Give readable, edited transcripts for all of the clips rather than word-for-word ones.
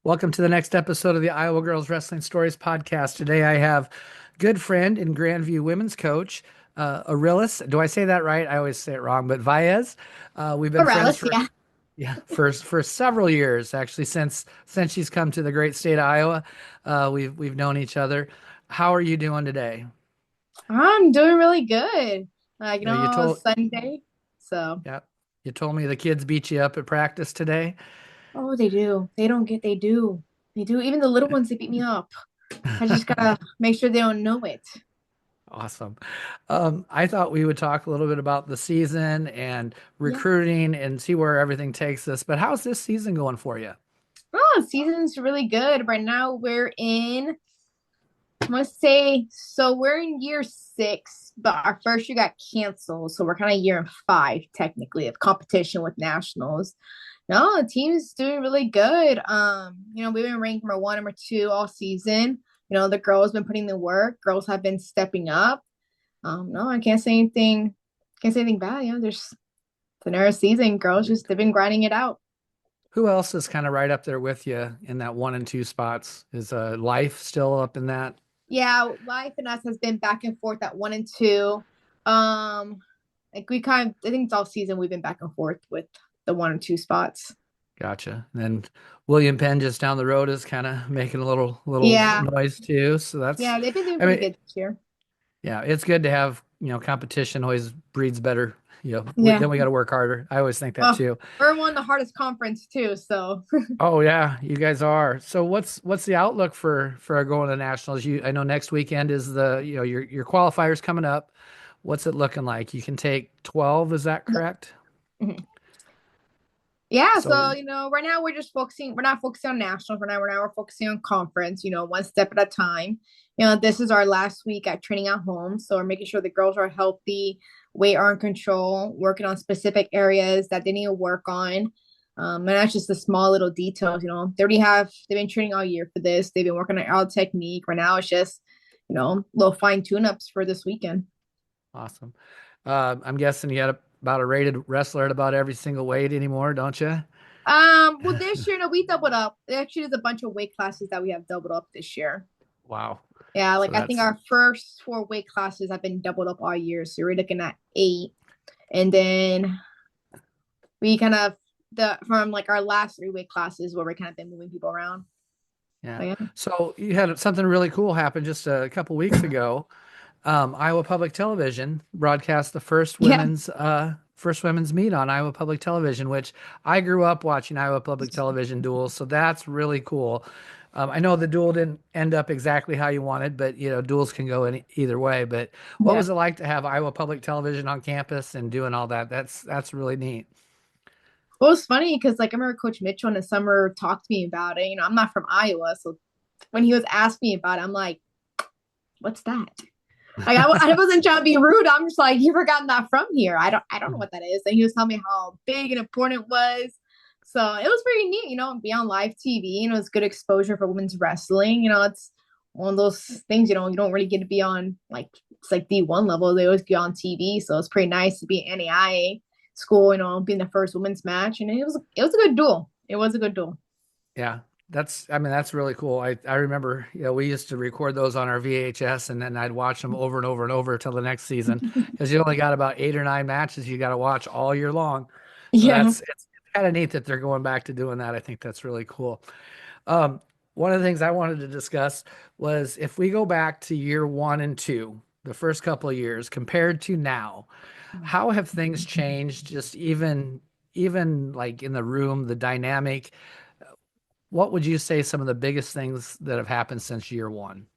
Welcome to the next episode of the Iowa Girls Wrestling Stories podcast. Today I have good friend and Grandview women's coach, Arelys. Do I say that right? I always say it wrong, but Valles. We've been friends Arelys, for yeah. for several years, actually, since she's come to the great state of Iowa. We've known each other. How are you doing today? I'm doing really good. You It's told Sunday. So, yeah, you told me the kids beat you up at practice today. oh, they do. They do. They do. Even the little ones, they beat me up. I just gotta make sure they don't know it. Awesome. I thought we would talk a little bit about the season and Yeah. recruiting and see where everything takes us. But how's this season going for you? Oh, season's really good. Right now, I must say, so we're in year 6, but our first year got canceled. So we're kind of year in 5, technically, of competition with nationals. No, the team's doing really good. We've been ranked number 1, number 2 all season. The girls been putting the work. Girls have been stepping up. No, I can't say anything. Can't say anything bad. There's the next season. Girls just they've been grinding it out. Who else is kind of right up there with you in that 1 and 2 spots? Is Life still up in that? Yeah, life and us has been back and forth at 1 and 2. Um, I think it's all season we've been back and forth with the 1 and 2 spots. Gotcha. And then William Penn just down the road is kind of making a little Yeah, noise too. So yeah, they've been doing I pretty mean, good this year. yeah, it's good to have, competition always breeds better, Yeah. then we got to work harder. I always think that Well, too. we're one of the hardest conference too, so Oh yeah, you guys are. So what's the outlook for going to nationals? I know next weekend is your qualifiers coming up. What's it looking like? You can take 12, is that correct? Mhm. Yeah, so So right now we're not focusing on nationals for now. We're focusing on conference, one step at a time. This is our last week at training at home. So we're making sure the girls are healthy, weight are in control, working on specific areas that they need to work on. And that's just the small little they've been training all year for this. They've been working on all technique. Right now it's just, little fine tune-ups for this weekend. awesome. I'm guessing you got about a rated wrestler at about every single weight anymore, don't you? Well, this year, no, we doubled up. Actually, there's a bunch of weight classes that we have doubled up this year. Wow. Yeah, So like I think that's our first 4 weight classes have been doubled up all year. So we're looking at 8. And then we kind of the from like our last 3 weight classes where we kind of been moving people around. yeah. But yeah. So you had something really cool happen just a couple weeks ago. Iowa Public Television broadcast the Yeah. first women's meet on Iowa Public Television, which I grew up watching Iowa Public Television duels, so that's really cool. I know the duel didn't end up exactly how you wanted, but duels can go either way. But what Yeah. was it like to have Iowa Public Television on campus and doing all that? That's really neat. Well, it's funny because like I remember Coach Mitchell in the summer talked to me about it. I'm not from Iowa, so when he was asking me about it, I'm like, what's that? Like I wasn't trying to be rude. I'm just like, you forgotten that from here. I don't know what that is. And he was telling me how big and important it was. So it was pretty neat, be on live TV, and it was good exposure for women's wrestling. It's one of those things, you don't really get to be on like it's like D1 level. They always get on TV. So it's pretty nice to be at NAIA school, being the first women's match. And it was a good duel. It was a good duel. Yeah, I mean, that's really cool. I remember, we used to record those on our VHS and then I'd watch them over and over and over till the next season because you only got about 8 or 9 matches you got to watch all year long. So Yeah. it's kind of neat that they're going back to doing that. I think that's really cool. Um, One of the things I wanted to discuss was if we go back to year 1 and 2, the first couple of years compared to now, how have things changed? Just even like in the room, the dynamic. What would you say some of the biggest things that have happened since year one?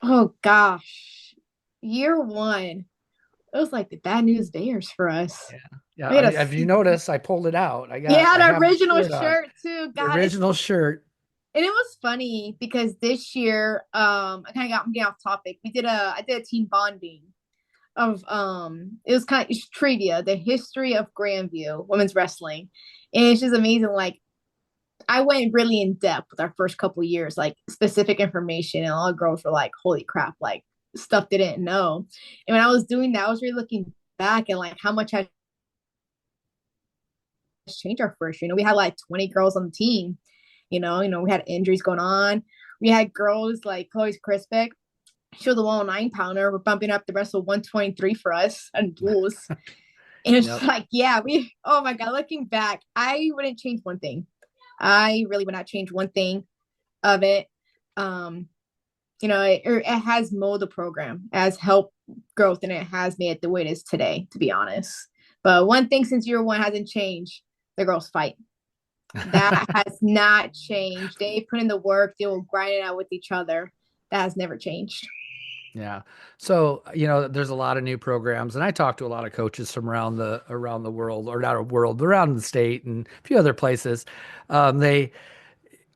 Oh gosh. Year 1. It was like the bad news bears for us. Yeah. Yeah. We I had a mean, if you notice, I pulled it out. Yeah, I the have the original shirt on, shirt too. the God, it's original shirt. and it was funny because this year, I'm getting off topic. I did a team bonding of it was kind of it's trivia, the history of Grandview women's wrestling. And it's just amazing. Like I went really in depth with our first couple years, like specific information, and all the girls were like, holy crap, like stuff they didn't know. And when I was doing that, I was really looking back and like how much has changed our first year. We had like 20 girls on the team. We had injuries going on. We had girls like Chloe Crispic. She was a 109-pounder. We're bumping up the rest of 123 for us and duels. And it's just Yep. like, yeah, oh my God, looking back, I wouldn't change one thing. I really would not change one thing of it. Um, it has molded the program, it has helped growth, and it has made it the way it is today, to be honest. But one thing since year one hasn't changed, the girls fight. That has not changed. They put in the work, they will grind it out with each other. That has never changed. Yeah. So, there's a lot of new programs and I talk to a lot of coaches from around the world, or not a world, but around the state and a few other places. They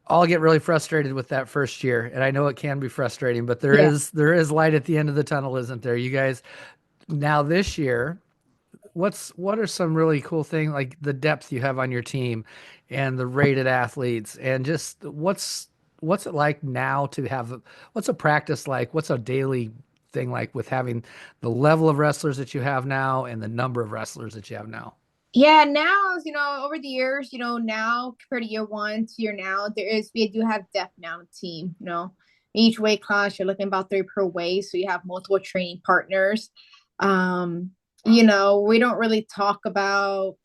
all get really frustrated with that first year. And I know it can be frustrating, but there Yeah. is there is light at the end of the tunnel, isn't there? You guys, now this year, what are some really cool things, like the depth you have on your team and the rated athletes, and just what's it like now to have, what's a practice like, what's a daily thing like with having the level of wrestlers that you have now and the number of wrestlers that you have now? Yeah, now, over the years, now compared to year one to year now, we do have depth now in the team. Each weight class, you're looking about three per weight. So you have multiple training partners. Um, we don't really talk about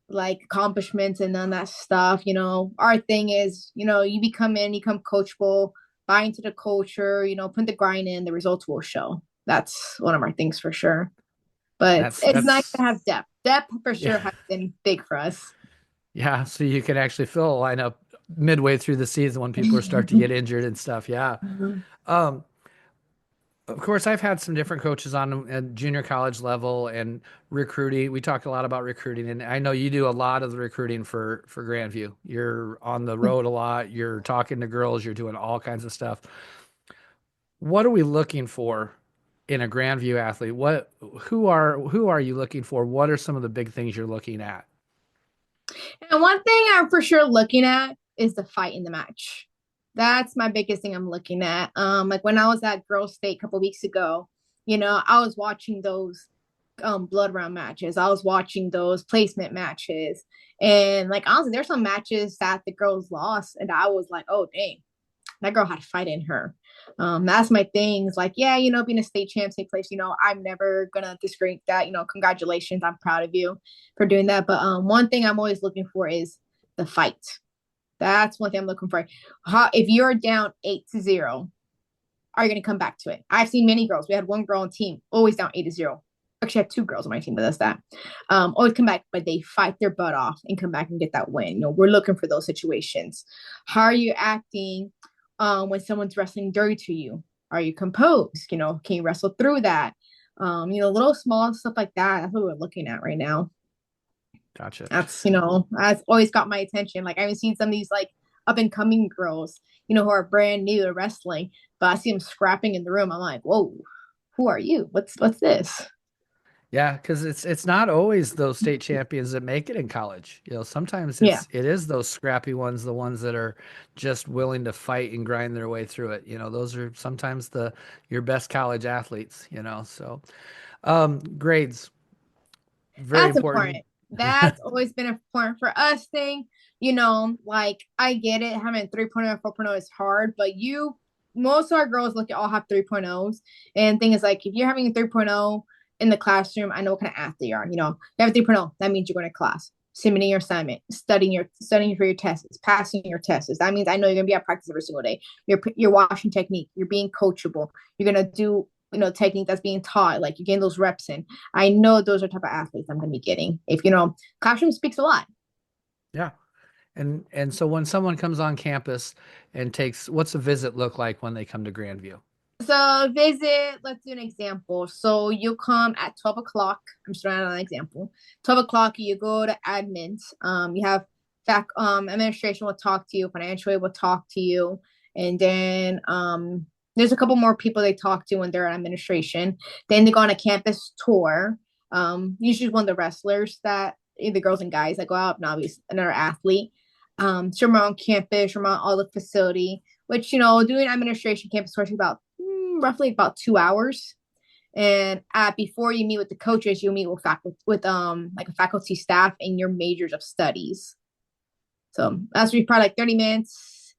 like accomplishments and none of that stuff. Our thing is, you become in, you become coachable, buy into the culture, put the grind in, the results will show. That's one of our things for sure. But That's it's nice to that's have depth. Depth for yeah. sure has been big for us. Yeah, so you can actually fill a lineup midway through the season when people start to get injured and stuff. Yeah. Um, Of course, I've had some different coaches on at junior college level and recruiting. We talk a lot about recruiting, and I know you do a lot of the recruiting for Grandview. You're on the road a lot. You're talking to girls. You're doing all kinds of stuff. What are we looking for in a Grandview athlete? Who are you looking for? What are some of the big things you're looking at? And one thing I'm for sure looking at is the fight in the match. That's my biggest thing I'm looking at. Like when I was at Girls State a couple weeks ago, I was watching those blood round matches. I was watching those placement matches. And like honestly, there's some matches that the girls lost, and I was like, oh dang, that girl had a fight in her. That's my things. Like, yeah, being a state champ, state place, I'm never gonna discredit that. Congratulations, I'm proud of you for doing that. But one thing I'm always looking for is the fight. That's one thing I'm looking for. If you're down 8-0, are you gonna come back to it? I've seen many girls. We had one girl on team always down 8-0. Actually, I had two girls on my team that does that. Always come back, but they fight their butt off and come back and get that win. We're looking for those situations. How are you acting when someone's wrestling dirty to you? Are you composed? Can you wrestle through that? Little small stuff like that. That's what we're looking at right now. Gotcha. That's always got my attention. Like I haven't seen some of these like up and coming girls, who are brand new to wrestling, but I see them scrapping in the room. I'm like, whoa, who are you? What's this? Yeah, because it's not always those state champions that make it in college. Sometimes Yeah. it is those scrappy ones, the ones that are just willing to fight and grind their way through it. Those are sometimes the your best college athletes. So grades, very That's important. important. That's always been important for us thing. Like I get it, having 3.0 and 4.0 is hard, but most of our girls look at all have 3.0s. And thing is like if you're having a 3.0 in the classroom, I know what kind of athlete you are. You have a 3.0, that means you're going to class, submitting your assignment, studying for your tests, passing your tests. That means I know you're gonna be at practice every single day. You're watching technique, you're being coachable, you're gonna do technique that's being taught, like you gain those reps in. I know those are the type of athletes I'm gonna be getting. If classroom speaks a lot. Yeah. And so when someone comes on campus and what's a visit look like when they come to Grandview? So visit, let's do an example. So you come at 12 o'clock. I'm just running an example. 12 o'clock, you go to admin. You have administration will talk to you, financial aid will talk to you, and then there's a couple more people they talk to when they're in administration. Then they go on a campus tour. Usually one of the wrestlers that either girls and guys that go out, and obviously another athlete. Show them around campus, show them around all the facility, which doing administration campus tours is about roughly about 2 hours. And before you meet with the coaches, you'll meet with like a faculty staff and your majors of studies. So that's probably like 30 minutes.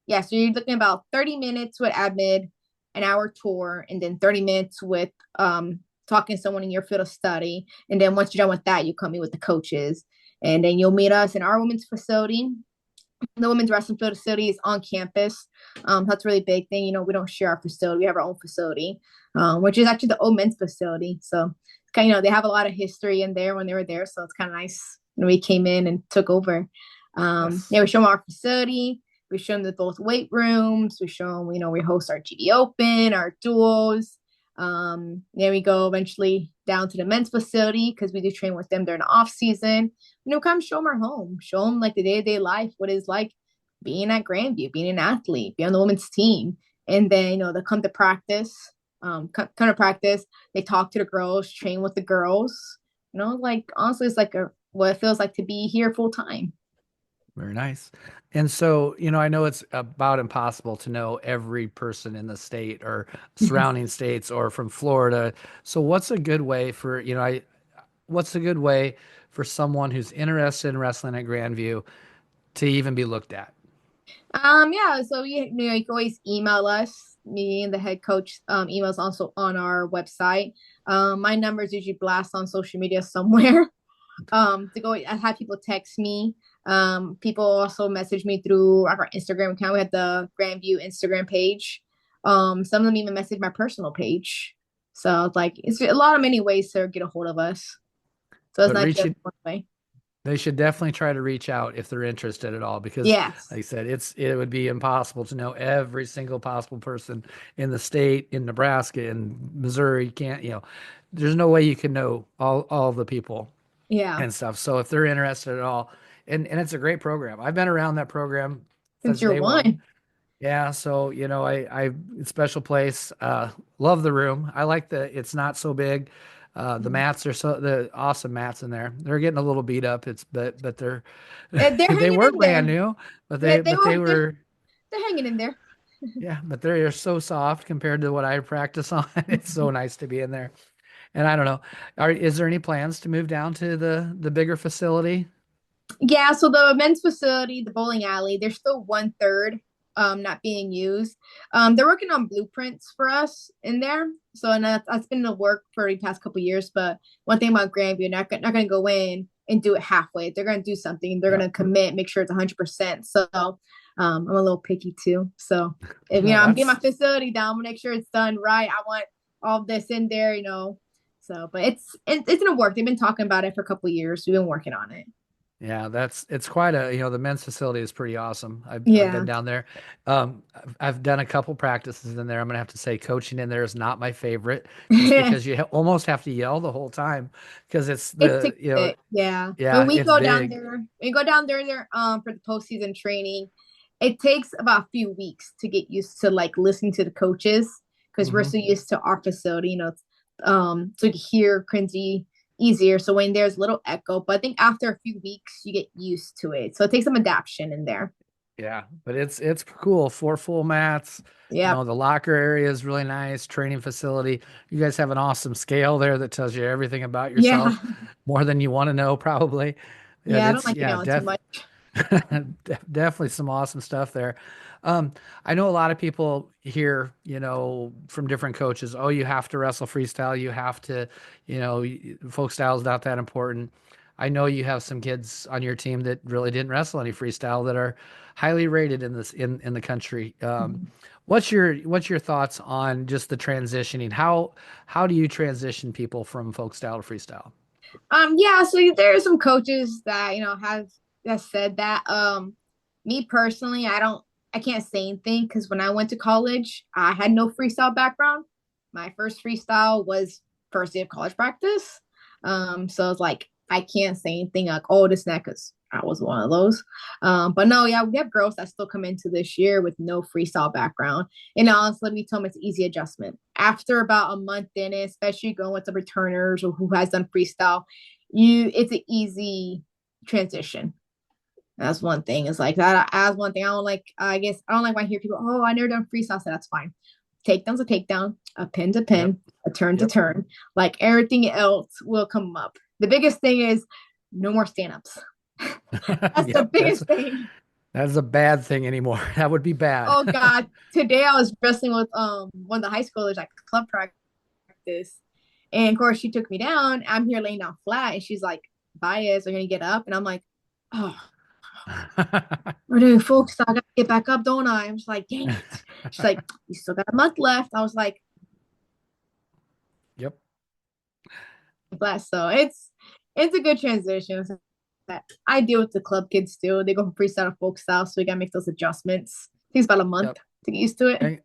Yeah, so you're looking about 30 minutes with admin, an hour tour, and then 30 minutes with talking to someone in your field of study. And then once you're done with that, you come in with the coaches. And then you'll meet us in our women's facility. The women's wrestling facility is on campus. That's a really big thing. We don't share our facility. We have our own facility, which is actually the old men's facility. So it's kind of, they have a lot of history in there when they were there. So it's kind of nice when we came in and took over. Yes. Yeah, we show them our facility. We show them the both weight rooms. We show them, we host our GD Open, our duels. Then we go eventually down to the men's facility because we do train with them during the off season. Come show them our home, show them like the day to day life, what it's like being at Grandview, being an athlete, be on the women's team. And then, they come to practice, come to practice. They talk to the girls, train with the girls. Like honestly, it's like what it feels like to be here full time. Very nice. And so, I know it's about impossible to know every person in the state or surrounding states or from Florida. So what's a good way for, what's a good way for someone who's interested in wrestling at Grandview to even be looked at? Yeah, so you can always email us. Me and the head coach emails also on our website. My number is usually blast on social media somewhere. To go, I have people text me. People also message me through our Instagram account. We have the Grandview Instagram page. Some of them even message my personal page. So it's a lot of many ways to get a hold of us. So it's But not just reaching, one way. they should definitely try to reach out if they're interested at all, because Yes. like I said, it would be impossible to know every single possible person in the state, in Nebraska, in Missouri. You can't, there's no way you can know all the people Yeah. and stuff. So if they're interested at all, and it's a great program. I've been around that program Since since you're day one. one. Yeah, so I special place. Love the room. I like it's not so big. The mats are the awesome mats in there. They're getting a little beat up. But they're They're they hanging were in there. brand new, but They, they they but they were they're, were they're hanging in there. yeah, but they're so soft compared to what I practice on. It's so nice to be in there. And I don't know, is there any plans to move down to the bigger facility? Yeah, so the men's facility, the bowling alley, there's still one third not being used. They're working on blueprints for us in there. So and that's been the work for the past couple of years. But one thing about Grandview, not gonna go in and do it halfway. They're gonna do something. They're Yeah. gonna commit, make sure it's 100%. So I'm a little picky too. So if No, I'm getting my that's facility down, I'm gonna make sure it's done right. I want all this in there, So, but it's gonna work. They've been talking about it for a couple of years. We've been working on it. Yeah, it's quite the men's facility is pretty awesome. I've been Yeah. down there. I've done a couple practices in there. I'm gonna have to say coaching in there is not my favorite, just because you almost have to yell the whole time because it's It takes a the bit, yeah. When yeah, we it's go down big. there, for the postseason training, it takes about a few weeks to get used to like listening to the coaches because we're Hmm. so used to our facility, so to hear Crinzy easier. So when there's little echo, but I think after a few weeks you get used to it. So it takes some adaptation in there. Yeah, but it's cool. 4 full mats. Yep. The locker area is really nice. Training facility. You guys have an awesome scale there that tells you everything about Yeah. yourself, more than you want to know, probably. Yeah, Yeah, I don't it's like yeah, too much. definitely some awesome stuff there. I know a lot of people here, from different coaches. Oh, you have to wrestle freestyle. You have to, folk style is not that important. I know you have some kids on your team that really didn't wrestle any freestyle that are highly rated in this in the country. What's your thoughts on just the transitioning? How do you transition people from folk style to freestyle? Yeah, so there are some coaches that, have said that. Me personally, I can't say anything because when I went to college, I had no freestyle background. My first freestyle was first day of college practice. So it's like I can't say anything like, oh, this and that, because I was one of those. But no, yeah, we have girls that still come into this year with no freestyle background. And honestly, let me tell them it's easy adjustment. After about a month in it, especially going with the returners or who has done freestyle, it's an easy transition. That's one thing. It's like that. As one thing, I don't like. I guess I don't like when I hear people. Oh, I never done freestyle. So that's fine. Takedown's a takedown. A pin's a Yep. pin. A turn to Yep. turn. Like everything else will come up. The biggest thing is no more stand ups. That's the Yep, biggest thing. that's a bad thing anymore. That would be bad. Oh God. Today I was wrestling with one of the high schoolers at club practice. And of course she took me down. I'm here laying down flat and she's like, Bias, are you gonna get up? And I'm like, oh, we're doing folks. I gotta get back up, don't I? I'm just like, dang it. She's like, you still got a month left. I was like, Yep, bless. So it's a good transition. I deal with the club kids still. They go from freestyle to folk style, so we gotta make those adjustments. It takes about a month yep. to get used to it.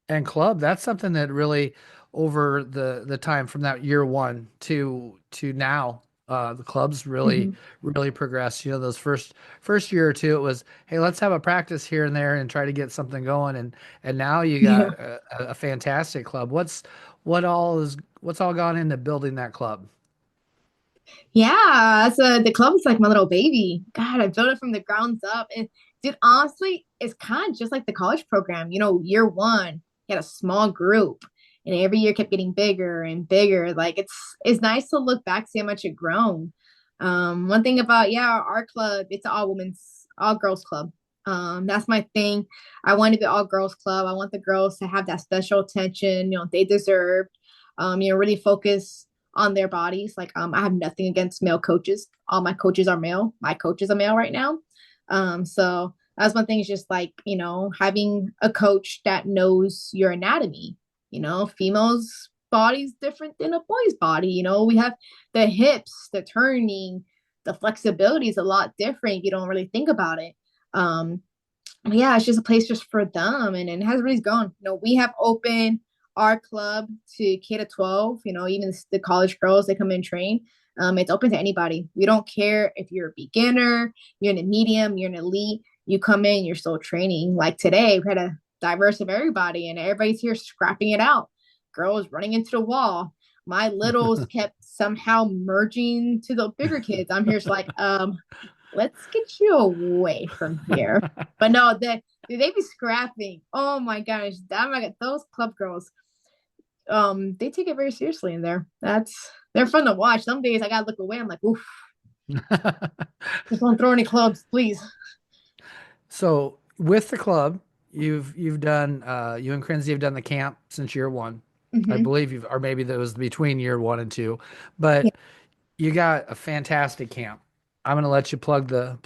And club, that's something that really over the time from that year one to now, the clubs really Mm-hmm. really progressed. You know, those first year or two, it was, hey, let's have a practice here and there and try to get something going. And now you Yeah. got a fantastic club. What's all gone into building that club? Yeah, the club is like my little baby. God, I built it from the grounds up. And dude, honestly, it's kind of just like the college program. Year one, you had a small group, and every year kept getting bigger and bigger. Like it's nice to look back, see how much it grown. One thing about our club, it's an all girls club. That's my thing. I want to be all girls club. I want the girls to have that special attention, they deserve. Really focus on their bodies. Like, I have nothing against male coaches. All my coaches are male. My coach is a male right now. So that's one thing is just like, having a coach that knows your anatomy. Females' body's different than a boy's body. We have the hips, the turning, the flexibility is a lot different. You don't really think about it. Yeah, it's just a place just for them, and it has really gone. We have opened our club to K to 12. Even the college girls, they come and train. It's open to anybody. We don't care if you're a beginner, you're in a medium, you're an elite. You come in, you're still training. Like today, we had a diverse of everybody, and everybody's here scrapping it out. Girls running into the wall. My littles kept somehow merging to the bigger kids. I'm here, just like, let's get you away from here. But no, they be scrapping. Oh my gosh, those club girls, they take it very seriously in there. They're fun to watch. Some days I gotta look away. I'm like, oof, just don't throw any clubs, please. So with the club, you've done you and Kinsey have done the camp since year one. I Mm-hmm. believe or maybe that was between year one and two, Yeah. but you got a fantastic camp. I'm going to let you plug the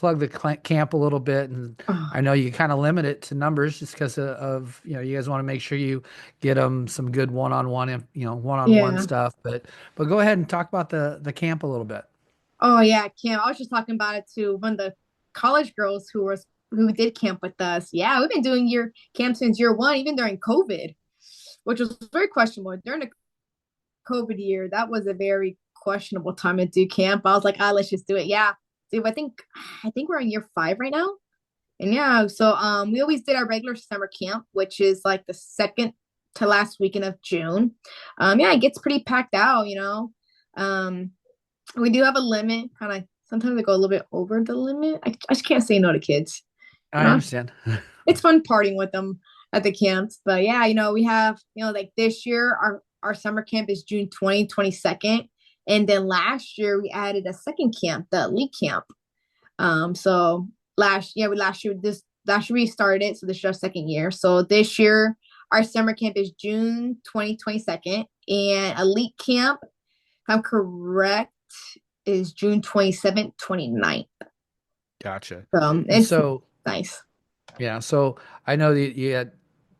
camp a little bit, and Oh, I know you kind of limit it to numbers just because of you guys want to make sure you get them some good one-on-one one-on-one yeah. stuff. But go ahead and talk about the camp a little bit. Oh yeah, camp. I was just talking about it to one of the college girls who did camp with us. Yeah, we've been doing year camp since year one, even during COVID, which was very questionable. During the COVID year, that was a very questionable time to do camp. I was like, let's just do it. Yeah. Dude, I think we're in year 5 right now. And yeah, so we always did our regular summer camp, which is like the second to last weekend of June. Yeah, it gets pretty packed out. Um, we do have a limit, kind of sometimes I go a little bit over the limit. I just can't say no to kids. You I know, understand. it's fun partying with them at the camps. But yeah, we have, like this year, our summer camp is June 22nd. And then last year we added a second camp, the elite camp. So last year we started, so this is our second year. So this year our summer camp is June 22nd, and elite camp, if I'm correct, is June 27th, 29th. Gotcha. And It's so nice. yeah, so I know that you had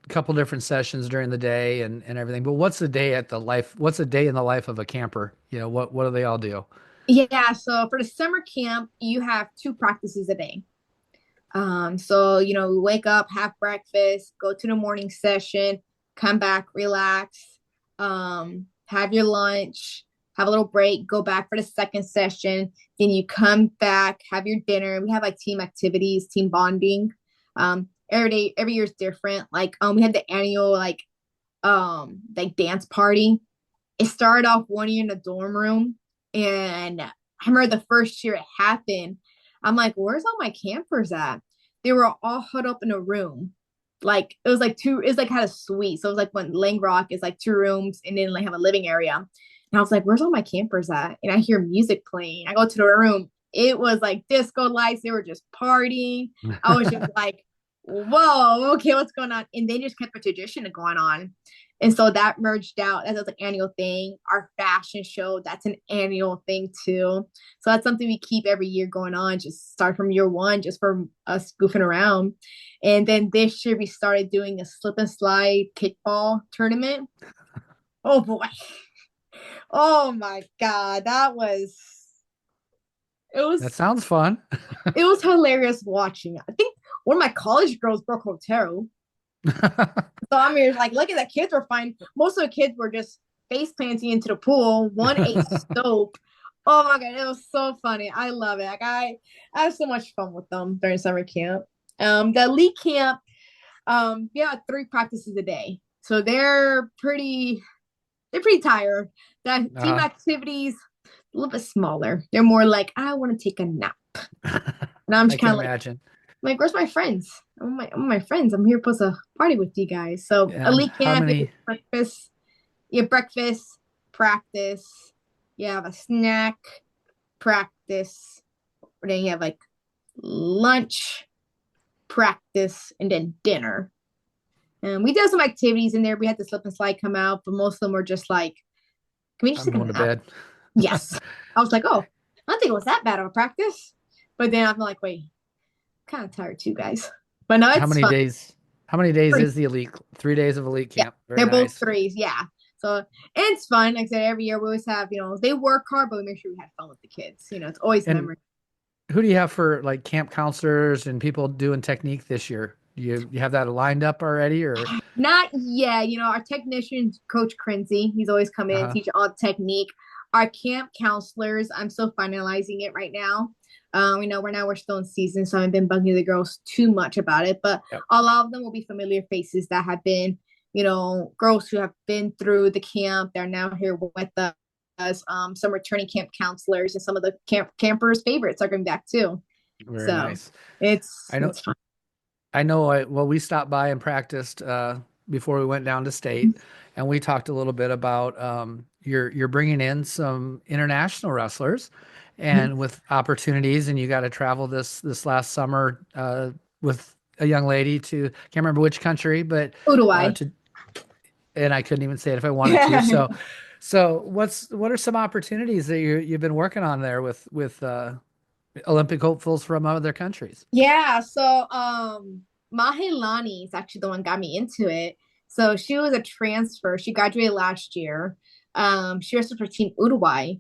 a couple different sessions during the day and everything, but what's a day in the life of a camper? What do they all do? Yeah, so for the summer camp, you have 2 practices a day. So we wake up, have breakfast, go to the morning session, come back, relax, have your lunch, have a little break, go back for the second session. Then you come back, have your dinner. We have like team activities, team bonding. Every day, every year is different. Like we had the annual like dance party. It started off one year in the dorm room, and I remember the first year it happened. I'm like, where's all my campers at? They were all huddled up in a room. Like it was like had a suite. So it was like when Langrock is like 2 rooms and then like have a living area. And I was like, where's all my campers at? And I hear music playing. I go to the room. It was like disco lights. They were just partying. I was just like, whoa, okay, what's going on? And they just kept a tradition going on. And so that merged out as an annual thing. Our fashion show, that's an annual thing too. So that's something we keep every year going on, just start from year one, just for us goofing around. And then this year we started doing a slip and slide kickball tournament. Oh boy. Oh my God. It That was sounds fun. it was hilarious watching. I think one of my college girls broke her toe. So I mean, like, look at the kids were fine. Most of the kids were just face planting into the pool. One ate soap. Oh my God, it was so funny. I love it. Like I have so much fun with them during summer camp. The elite camp, yeah, 3 practices a day. So they're pretty tired. The team uh, activities a little bit smaller. They're more like, I want to take a nap. And I'm I just can kind of like, imagine. where's my friends? I'm my friends. I'm here supposed to party with you guys. So And elite how camp is many? breakfast. You have breakfast, practice. You have a snack, practice. Or then you have like lunch, practice, and then dinner. And we did some activities in there. We had the slip and slide come out, but most of them were just like, can we just I'm take a going to nap? bed. Yes. I was like, oh, I don't think it was that bad of a practice. But then I'm like, wait, kind of tired too, guys. But no, How it's many fun. days? How many days is the elite? 3 days of elite Yeah, camp. Very they're both nice. threes. Yeah. So it's fun. Like I said, every year we always have, they work hard, but we make sure we have fun with the kids. It's always And memory. who do you have for like camp counselors and people doing technique this year? You have that lined up already, or Not yet. Our technician, Coach Crenzy, he's always come in, uh teach all technique. Our camp counselors, I'm still finalizing it right now. We're still in season, so I haven't been bugging the girls too much about it. But Yep. a lot of them will be familiar faces that have been, girls who have been through the camp. They're now here with us. Some returning camp counselors and some of the campers' favorites are coming back too. Very So nice. it's I know. it's fun. I know. Well, we stopped by and practiced before we went down to state, and we talked a little bit about you're bringing in some international wrestlers, and with opportunities, and you got to travel this last summer with a young lady to can't remember which country, but Who do I? to and I couldn't even say it if I wanted to. So what are some opportunities that you've been working on there with Olympic hopefuls from other countries? Yeah, so Mahilani is actually the one got me into it. So she was a transfer. She graduated last year. She wrestled for Team Uruguay,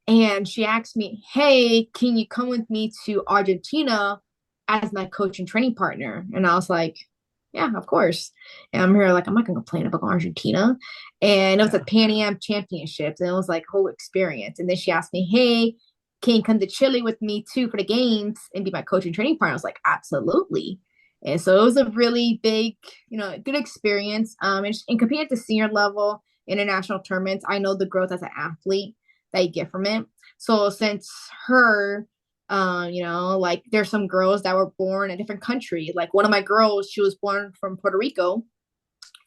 and she asked me, "Hey, can you come with me to Argentina as my coach and training partner?" And I was like, "Yeah, of course." And I'm here like, I'm not gonna complain about Argentina. And it was a Yeah, Pan Am Championships, and it was like a whole experience. And then she asked me, "Hey, can you come to Chile with me too for the games and be my coach and training partner?" I was like, "Absolutely." And so it was a really big, good experience. And compared to senior level international tournaments, I know the growth as an athlete that you get from it. So since her, like there's some girls that were born in a different country. Like one of my girls, she was born from Puerto Rico,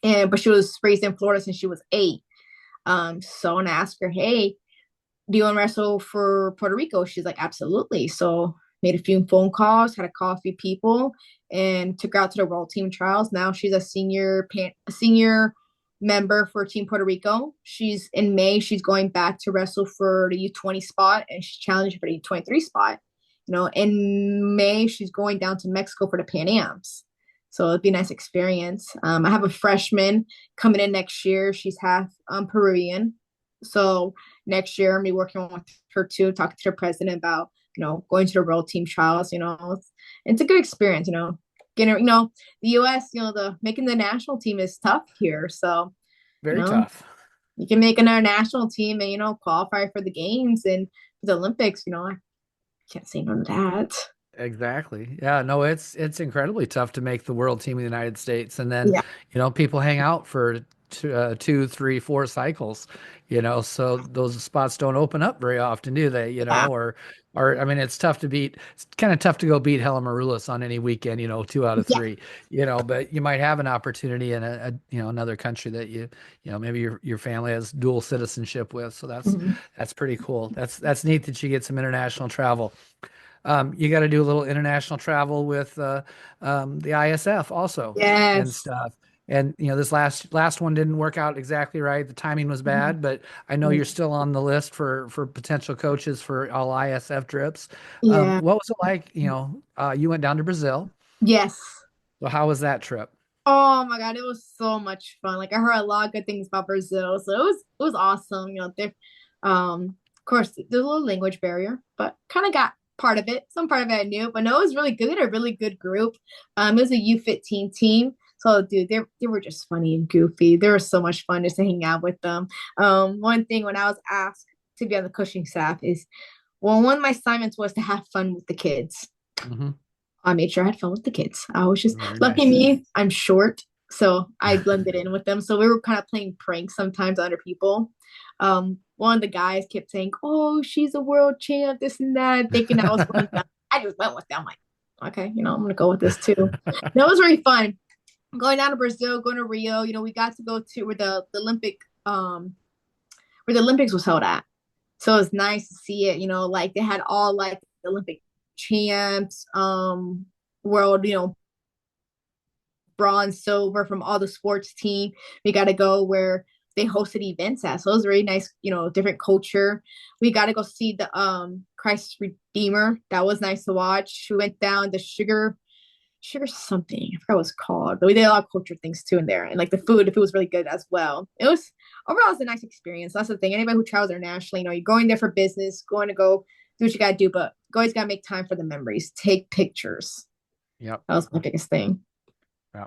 but she was raised in Florida since she was 8. So when I asked her, "Hey, do you want to wrestle for Puerto Rico?" She's like, "Absolutely." So made a few phone calls, had to call a few people, and took her out to the World Team Trials. Now she's a senior member for Team Puerto Rico. She's in May. She's going back to wrestle for the U20 spot, and she's challenging for the U23 spot. In May she's going down to Mexico for the Pan Ams. So it'd be a nice experience. I have a freshman coming in next year. She's half Peruvian. So next year, I'm be working with her too, talking to the president about, going to the World Team Trials. It's a good experience. Getting, the U.S. The making the national team is tough here. So, you very know, tough. you can make another national team and qualify for the games and the Olympics. I can't say no to that. Exactly. Yeah, no, it's incredibly tough to make the world team of the United States. And then, Yeah. people hang out for two, three, four cycles, so those spots don't open up very often, do they? Yeah. Or I mean, it's tough to beat. It's kind of tough to go beat Hella Marulis on any weekend, two out of Yeah. three, but you might have an opportunity in another country that maybe your family has dual citizenship with. So Mhm. that's pretty cool. That's neat that you get some international travel. You got to do a little international travel with the ISF also and Yes. stuff. And this last one didn't work out exactly right. The timing was Mhm. bad, but I know you're still on the list for potential coaches for all ISF trips. Yeah. What was it like? You went down to Brazil. Yes. So how was that trip? Oh my God, it was so much fun. Like I heard a lot of good things about Brazil, so it was awesome. There, of course, there's a little language barrier, but kind of got part of it. Some part of it I knew, but no, it was really good. We had a really good group. It was a U15 team. So, dude, they were just funny and goofy. They were so much fun just to hang out with them. One thing when I was asked to be on the coaching staff is, well, one of my assignments was to have fun with the kids. Hmm. I made sure I had fun with the kids. I was just Very lucky nice. me. I'm short, so I blended in with them. So we were kind of playing pranks sometimes on other people. One of the guys kept saying, "Oh, she's a world champ, this and that," thinking I was one of them. I just went with them. Like, okay, I'm gonna go with this too. That was really fun. Going down to Brazil, going to Rio. We got to go to where the Olympics was held at. So it's nice to see it. Like they had all like the Olympic champs, world, bronze, silver from all the sports team. We got to go where they hosted events at. So it was very nice, different culture. We got to go see the Christ Redeemer. That was nice to watch. We went down the sugar something. I forgot what it's called. But we did a lot of culture things too in there. And like the food was really good as well. It was overall it's a nice experience. That's the thing. Anybody who travels internationally, you're going there for business, going to go do what you gotta do, but you always gotta make time for the memories. Take pictures. Yep. That was my biggest thing. Yeah.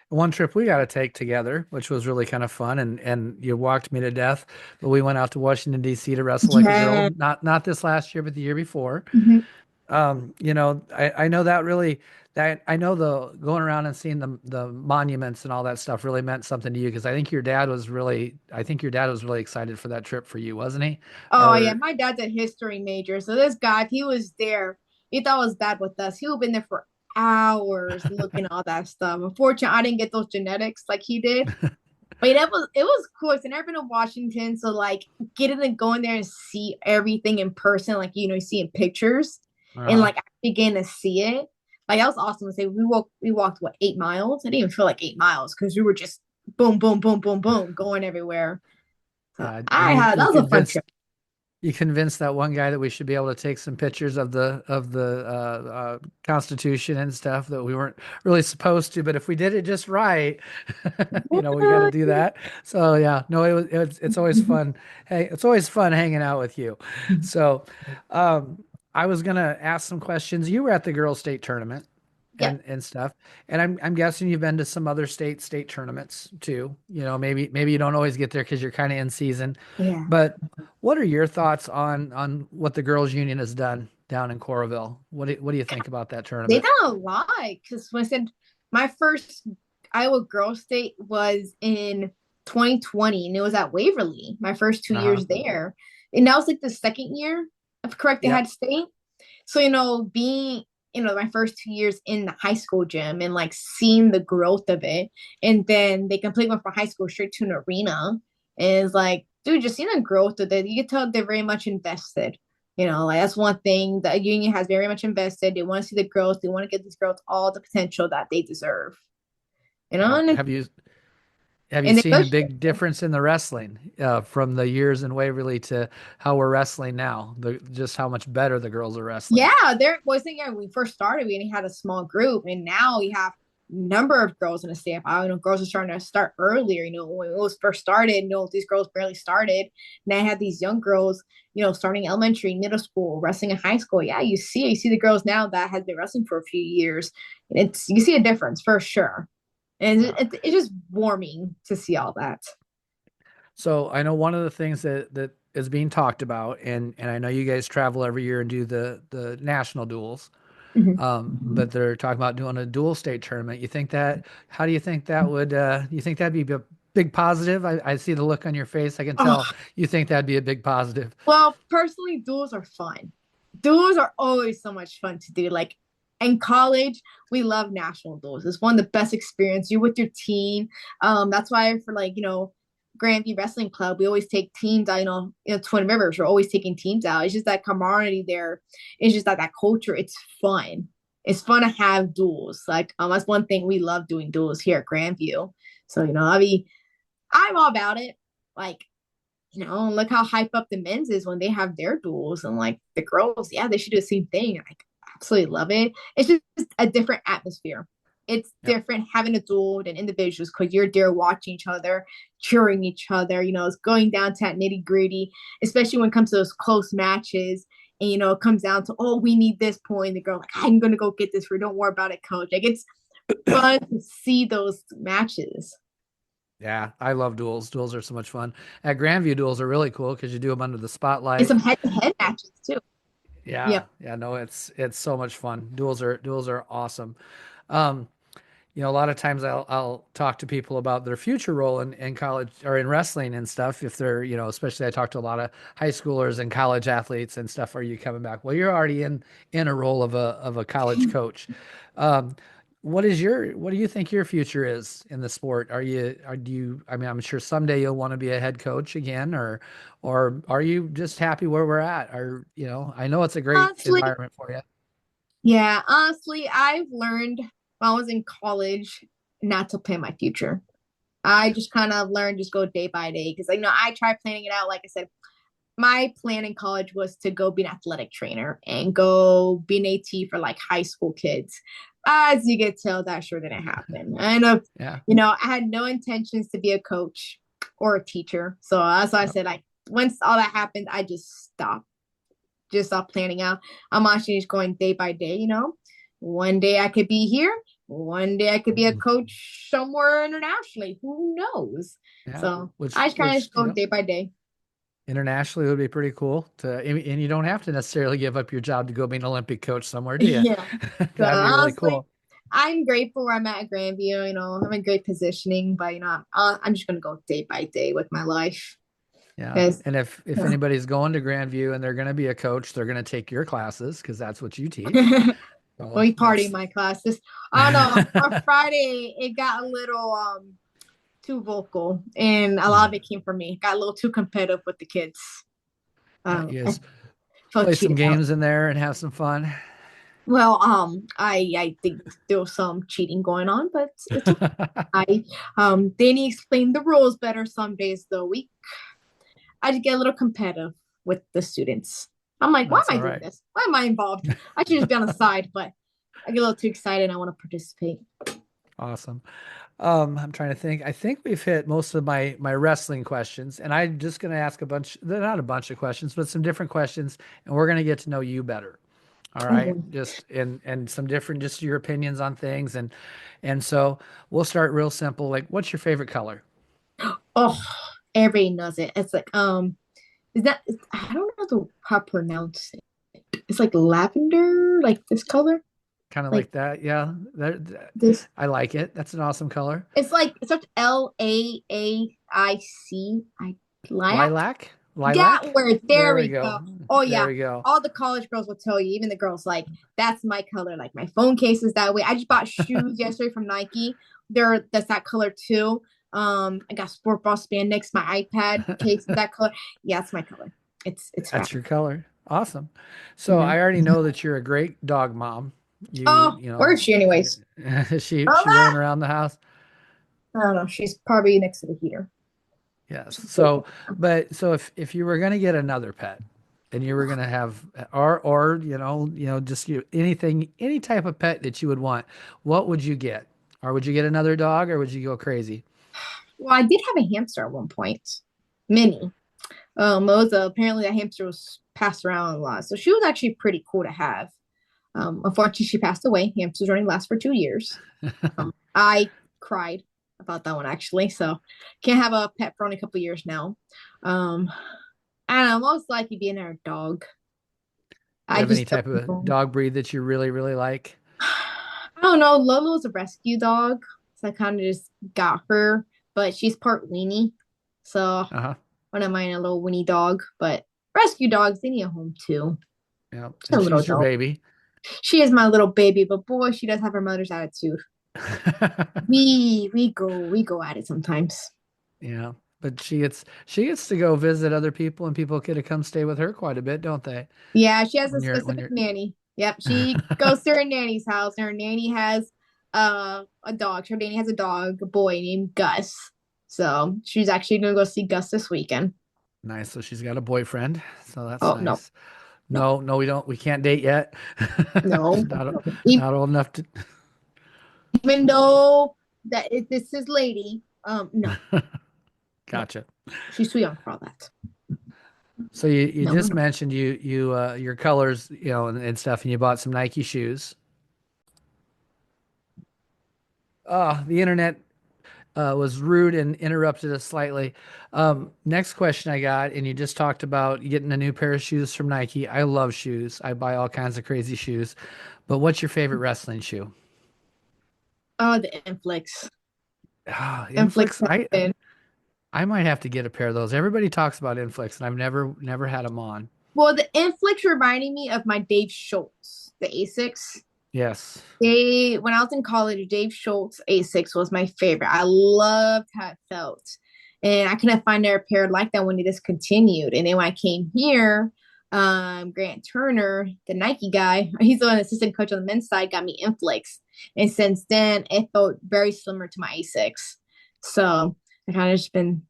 One trip we got to take together, which was really kind of fun, and you walked me to death. But we went out to Washington D.C. to wrestle like a girl. Yeah. Not this last year, but the year before. Mhm. I know that I know the going around and seeing the monuments and all that stuff really meant something to you because I think your dad was really excited for that trip for you, wasn't he? Oh yeah, Or my dad's a history major. So this guy, if he was there, he thought it was bad with us. He would have been there for hours looking at all that stuff. Unfortunately, I didn't get those genetics like he did. But it was cool. I've never been to Washington, so like getting to go in there and see everything in person, like you see in pictures, and uh, like begin to see it. Like that was awesome to say. We walked what 8 miles? I didn't even feel like 8 miles because we were just boom, boom, boom, boom, boom, going everywhere. So yeah, and I had that was a fun trip. you convinced that one guy that we should be able to take some pictures of the Constitution and stuff that we weren't really supposed to, but if we did it just right, we got to do that. So yeah, no, it's always fun. Hey, it's always fun hanging out with you. So, I was gonna ask some questions. You were at the girls' state tournament Yep. and stuff. And I'm guessing you've been to some other state tournaments too. Maybe you don't always get there because you're kind of in season. Yeah. But what are your thoughts on what the girls' union has done down in Coralville? What do you think about that They tournament? done a lot because when I said my first Iowa Girls State was in 2020 and it was at Waverly, my first two Uh-huh. years there. And that was like the second year, if correct, they Yep. had state. So, being, my first 2 years in the high school gym and like seeing the growth of it. And then they completely went from high school straight to an arena. And it's like, dude, just seeing the growth of it, you can tell they're very much invested. Like that's one thing the union has very much invested. They want to see the growth. They want to get these girls all the potential that they deserve. Yeah. And Have you and they seen a push. big difference in the wrestling from the years in Waverly to how we're wrestling now? Just how much better the girls are wrestling. Yeah, there was thinking when we first started, we only had a small group, and now we have number of girls in the state. Girls are starting to start earlier. When it was first started, these girls barely started. Now I had these young girls, starting elementary, middle school, wrestling in high school. Yeah, you see the girls now that has been wrestling for a few years. You see a difference for sure, and Uh, it's just warming to see all that. So I know one of the things that is being talked about, and I know you guys travel every year and do the national duels, Mhm. but they're talking about doing a dual state tournament. You think that? How do you think that would? You think that'd be big positive. I see the look on your face. I can tell Oh, you think that'd be a big positive. well, personally, duels are fun. Duels are always so much fun to do. Like in college, we love national duels. It's one of the best experience. You're with your team. That's why for like, Grandview Wrestling Club, we always take teams out, Twin Rivers, we're always taking teams out. It's just that camaraderie there. It's just that culture. It's fun. It's fun to have duels. Like, that's one thing we love doing duels here at Grandview. So, I'm all about it. Like, look how hype up the men's is when they have their duels, and like the girls, yeah, they should do the same thing. I absolutely love it. It's just a different atmosphere. It's Yep. different having a duel than individuals because you're there watching each other, cheering each other. It's going down to that nitty gritty, especially when it comes to those close matches. And it comes down to, oh, we need this point. The girl like, I'm gonna go get this for. Don't worry about it, coach. Like it's fun to see those matches. Yeah, I love duels. Duels are so much fun. At Grandview, duels are really cool because you do them under the And spotlight. some head-to-head matches too. Yeah, Yep. yeah, no, it's so much fun. Duels are awesome. Um, a lot of times I'll talk to people about their future role in college or in wrestling and stuff. If they're, especially I talk to a lot of high schoolers and college athletes and stuff. Are you coming back? Well, you're already in a role of a college coach. Um, what do you think your future is in the sport? Do you, I mean, I'm sure someday you'll want to be a head coach again, or are you just happy where we're at? I know it's a great Honestly, environment for you. yeah, honestly, I've learned when I was in college not to plan my future. I just kind of learned just go day by day because I tried planning it out. Like I said, my plan in college was to go be an athletic trainer and go be an AT for like high school kids. As you can tell, that sure didn't happen. And Yeah. I had no intentions to be a coach or a teacher. So that's why I Yep. said like once all that happened, I just stop planning out. I'm actually just going day by day. One day I could be here, one day I could be a coach somewhere internationally. Who knows? Yeah. So Which I just kind of which just go day by day. internationally would be pretty cool and you don't have to necessarily give up your job to go be an Olympic coach somewhere, do you? Yeah. So That'd be really honestly, cool. I'm grateful where I'm at Grandview. I'm in great positioning, but I'm just gonna go day by day with my life. Yeah. Because And if anybody's going to Grandview and they're going to be a coach, they're going to take your classes because that's what you teach. So we party in that's my classes. I don't know. On Friday, it got a little too vocal, and a lot of it came from me. Got a little too competitive with the kids. yeah, you I just felt play some cheated out. games in there and have some fun. Well, I think there was some cheating going on, but it's okay. I Danny explained the rules better some days though. I just get a little competitive with the students. I'm like, why That's am I all doing right. this? Why am I involved? I should just be on the side, but I get a little too excited and I want to participate. Awesome. I'm trying to think. I think we've hit most of my wrestling questions, and I'm just going to ask a bunch, they're not a bunch of questions, but some different questions, and we're going to get to know you better. All right. Mhm. Just and some different, just your opinions on things, and so we'll start real simple. Like, what's your favorite color? Oh, everybody knows it. It's like is that I don't know how to pronounce it. It's like lavender, like this color, Kind of like like that. Yeah. this. I like it. That's an awesome color. It's like it's such Laic. I lilac. Lilac? That Lilac? word. There There we we go. go. Oh There yeah. we go. All the college girls will tell you, even the girls, like, that's my color. Like my phone case is that way. I just bought shoes yesterday from Nike. That's that color too. I got sport ball spandex, my iPad case is that color. Yeah, it's my color. It's fab. That's your color. Awesome. So Mhm. I already know that you're a great dog mom. Oh, You where know, is she anyways? is she Ah! running around the house? I don't know. She's probably next to the heater. Yes. She's So, sleeping. but if you were going to get another pet and you were going to have or just anything any type of pet that you would want, what would you get? Or would you get another dog or would you go crazy? Well, I did have a hamster at one point. Mini. Apparently that hamster was passed around a lot. So she was actually pretty cool to have. Unfortunately, she passed away. Hamsters only last for 2 years. I cried about that one actually. So can't have a pet for only a couple years now. Um, I don't know, most likely being our dog. Do you I have any just type of dog breed that you really, really like? I don't know. Lolo's a rescue dog, so I kind of just got her. but she's part weenie. So Uh-huh. one of mine a little weenie dog, but rescue dogs, they need a home too. Yeah. She's a And little she's your dog. baby. She is my little baby, but boy, she does have her mother's attitude. We go at it sometimes. Yeah. But she gets to go visit other people and people get to come stay with her quite a bit, don't they? Yeah, she has a When specific you're nanny. Yep, she goes to her nanny's house, and her nanny has a dog. Her nanny has a dog, a boy named Gus. So she's actually gonna go see Gus this weekend. nice. So she's got a boyfriend. So that's Oh no, nice. no, No, we can't date yet. no. Not Even, not old enough to. even though this is lady, no, no, Gotcha. she's too young for all that. So you No, no, just no. mentioned your colors, and stuff, and you bought some Nike shoes. The internet was rude and interrupted us slightly. Next question I got, and you just talked about getting a new pair of shoes from Nike. I love shoes. I buy all kinds of crazy shoes. But what's your favorite wrestling shoe? Oh, the inflicts. Inflicts Inflix. have been. I might have to get a pair of those. Everybody talks about Inflix, and I've never had them on. Well, the inflicts reminding me of my Dave Schultz, the Asics. Yes. They when I was in college, Dave Schultz A6 was my favorite. I loved how it felt. And I couldn't find a pair like that when they discontinued. And then when I came here, Grant Turner, the Nike guy, he's an assistant coach on the men's side, got me Inflix. And since then, it felt very similar to my A6. So I kind of just been,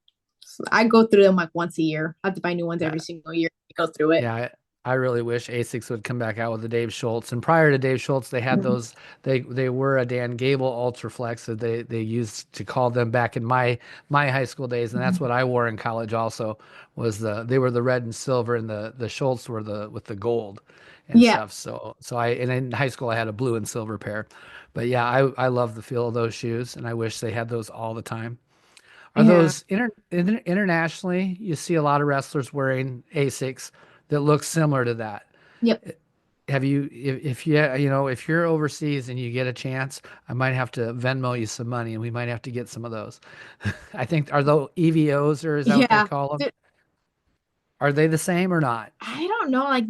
I go through them like once a year. I have to buy new ones every single year to go through it. Yeah, I really wish Asics would come back out with the Dave Schultz. And prior to Dave Schultz, they had those. They were a Dan Gable Ultraflex that they used to call them back in my high school days, and that's what I wore in college. Also, was they were the red and silver, and the Schultz were the with the gold and Yeah. stuff. So and in high school I had a blue and silver pair, but yeah, I love the feel of those shoes, and I wish they had those all the time. Are Yeah. those internationally? You see a lot of wrestlers wearing Asics that look similar to that. Yep. Have you, if you, if you're overseas and you get a chance, I might have to Venmo you some money and we might have to get some of those. I think, are those EVOs or is that what they Yeah. call them? Dude, Are they the same or not? I don't know. Like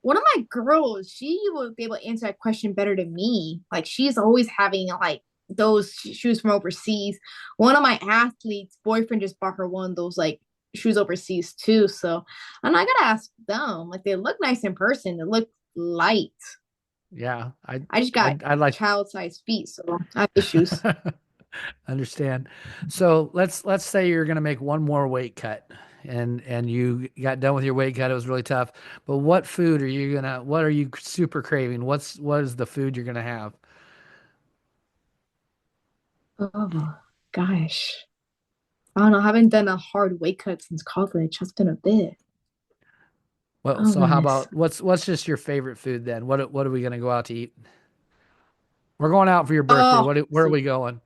one of my girls, she would be able to answer that question better than me. Like she's always having like those shoes from overseas. One of my athletes' boyfriend just bought her one of those like shoes overseas too. So and I gotta ask them. Like they look nice in person. They look light. Yeah, I just got I'd like child size feet, so I have issues. understand. So let's say you're going to make one more weight cut and you got done with your weight cut. It was really tough. But what are you super craving? What is the food you're gonna have? Oh gosh. I don't know. I haven't done a hard weight cut since college. It's been a bit. Well, Oh so how goodness. about what's just your favorite food then? What are we gonna go out to eat? We're going out for your birthday. Oh, Where are we going?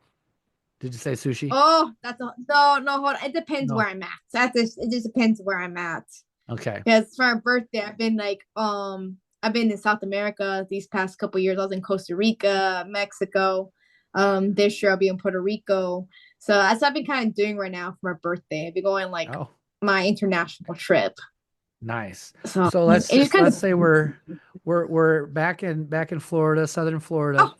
Did you say sushi? oh, that's a no, no, hold on. It depends No. where I'm at. It just depends where I'm at. Okay. Because for my birthday, I've been in South America these past couple years. I was in Costa Rica, Mexico. This year I'll be in Puerto Rico. So that's what I've been kind of doing right now for my birthday. I'll be going like Oh, my international trip. nice. So So it just kind let's of say we're back in Florida, Southern Florida. oh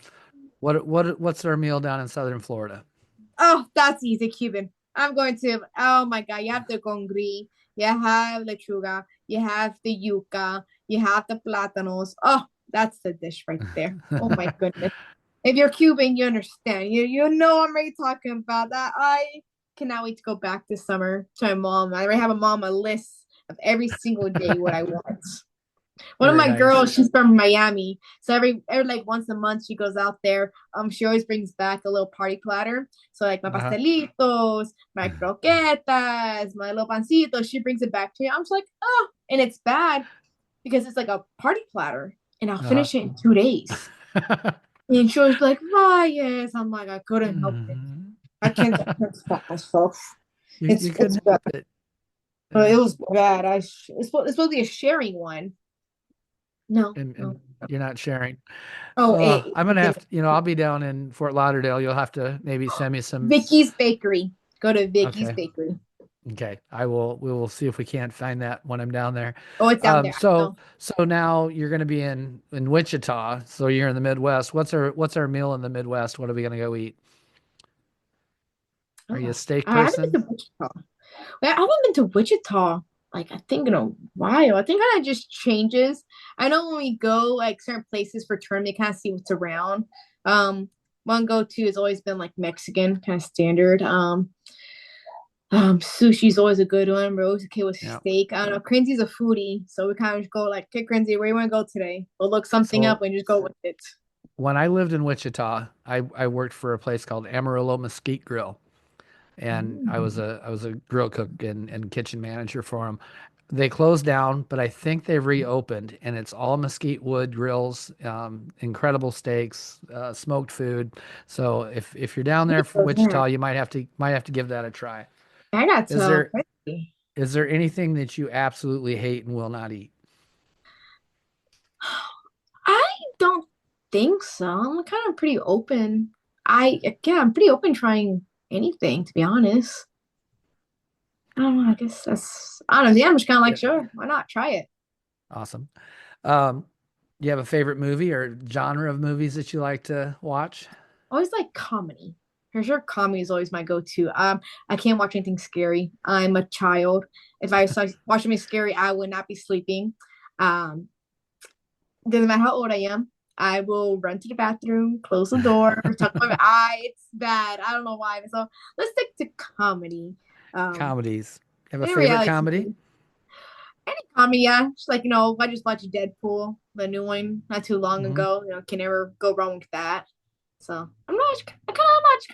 What's our meal down in Southern Florida? oh that's easy Cuban. I'm going to oh my god, you have the congri, you have lechuga, you have the yuca, you have the plátanos. Oh, that's the dish right there. Oh my goodness. If you're Cuban, you understand. You know I'm already talking about that. I cannot wait to go back this summer to my mom. I already have a mom a list of every single day what I want. One of Very my nice. girls, she's from Miami, so every like once a month she goes out there. She always brings back a little party platter. So like my Uh-huh. pastelitos, my croquetas, my little pancito. She brings it back to me. I'm just like, oh, and it's bad because it's like a party platter, and I'll Uh-huh. finish it in 2 days. And she was like, "Ah, yes." I'm like, I couldn't help it. Mhm. I can't stop myself. You It's couldn't bad. help it. It Yeah. was bad. It's supposed to be a sharing one. No, And no. You're not sharing. Oh, I'm gonna have to, I'll be down in Fort Lauderdale. You'll have to maybe send me some. Vicky's Bakery. Go to Vicky's Okay. Bakery. Okay. We will see if we can't find that when I'm down there. Oh, it's down there. So So, now you're gonna be in Wichita. So you're in the Midwest. What's our meal in the Midwest? What are we gonna go eat? Are you a oh, steak I haven't person? been to Wichita. I haven't been to Wichita like I think in a while. I think kind of just changes. I know when we go like certain places for tournament, kind of see what's around. Um, one go to has always been like Mexican, kind of standard. Sushi's always a good one. We're always okay with Yeah. steak. I don't know. Crazy's a foodie, so we kind of just go like, "Okay, Crazy, where you want to go today?" We'll look something up So and just go with it. when I lived in Wichita, I worked for a place called Amarillo Mesquite Grill, and Mm. I was a grill cook and kitchen manager for them. They closed down, but I think they've reopened, and it's all mesquite wood grills, incredible steaks, smoked food. So if you're down there for Wichita, you might have to give that a try. I got Is so there crazy. is there anything that you absolutely hate and will not eat? I don't think so. I'm kind of pretty open. I'm pretty open trying anything, to be honest. I don't know. I guess that's, I don't know. Yeah, I'm just kind of like, Yeah. sure, why not? Try it. Awesome. Um, do you have a favorite movie or genre of movies that you like to watch? Always like comedy. For sure, comedy is always my go-to. I can't watch anything scary. I'm a child. If I was watching something scary, I would not be sleeping. Um, doesn't matter how old I am. I will run to the bathroom, close the door, tuck my eye. It's bad. I don't know why. So let's stick to comedy. Um, Comedies. You have a and favorite reality comedy? TV. Any comedy, yeah. Just like, I just watched Deadpool, the new one, not too long Hmm. ago. Can never go wrong with that. So I'm not just kind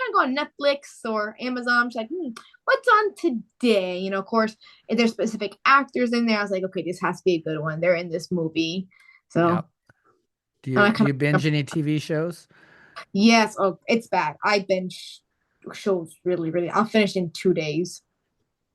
of go on Netflix or Amazon. Just like, what's on today? Of course, if there's specific actors in there, I was like, okay, this has to be a good one. They're in this movie. So Yep. Do and you I do kind you of binge any TV shows? yes, oh, it's bad. I binge shows really, really. I'll finish in 2 days.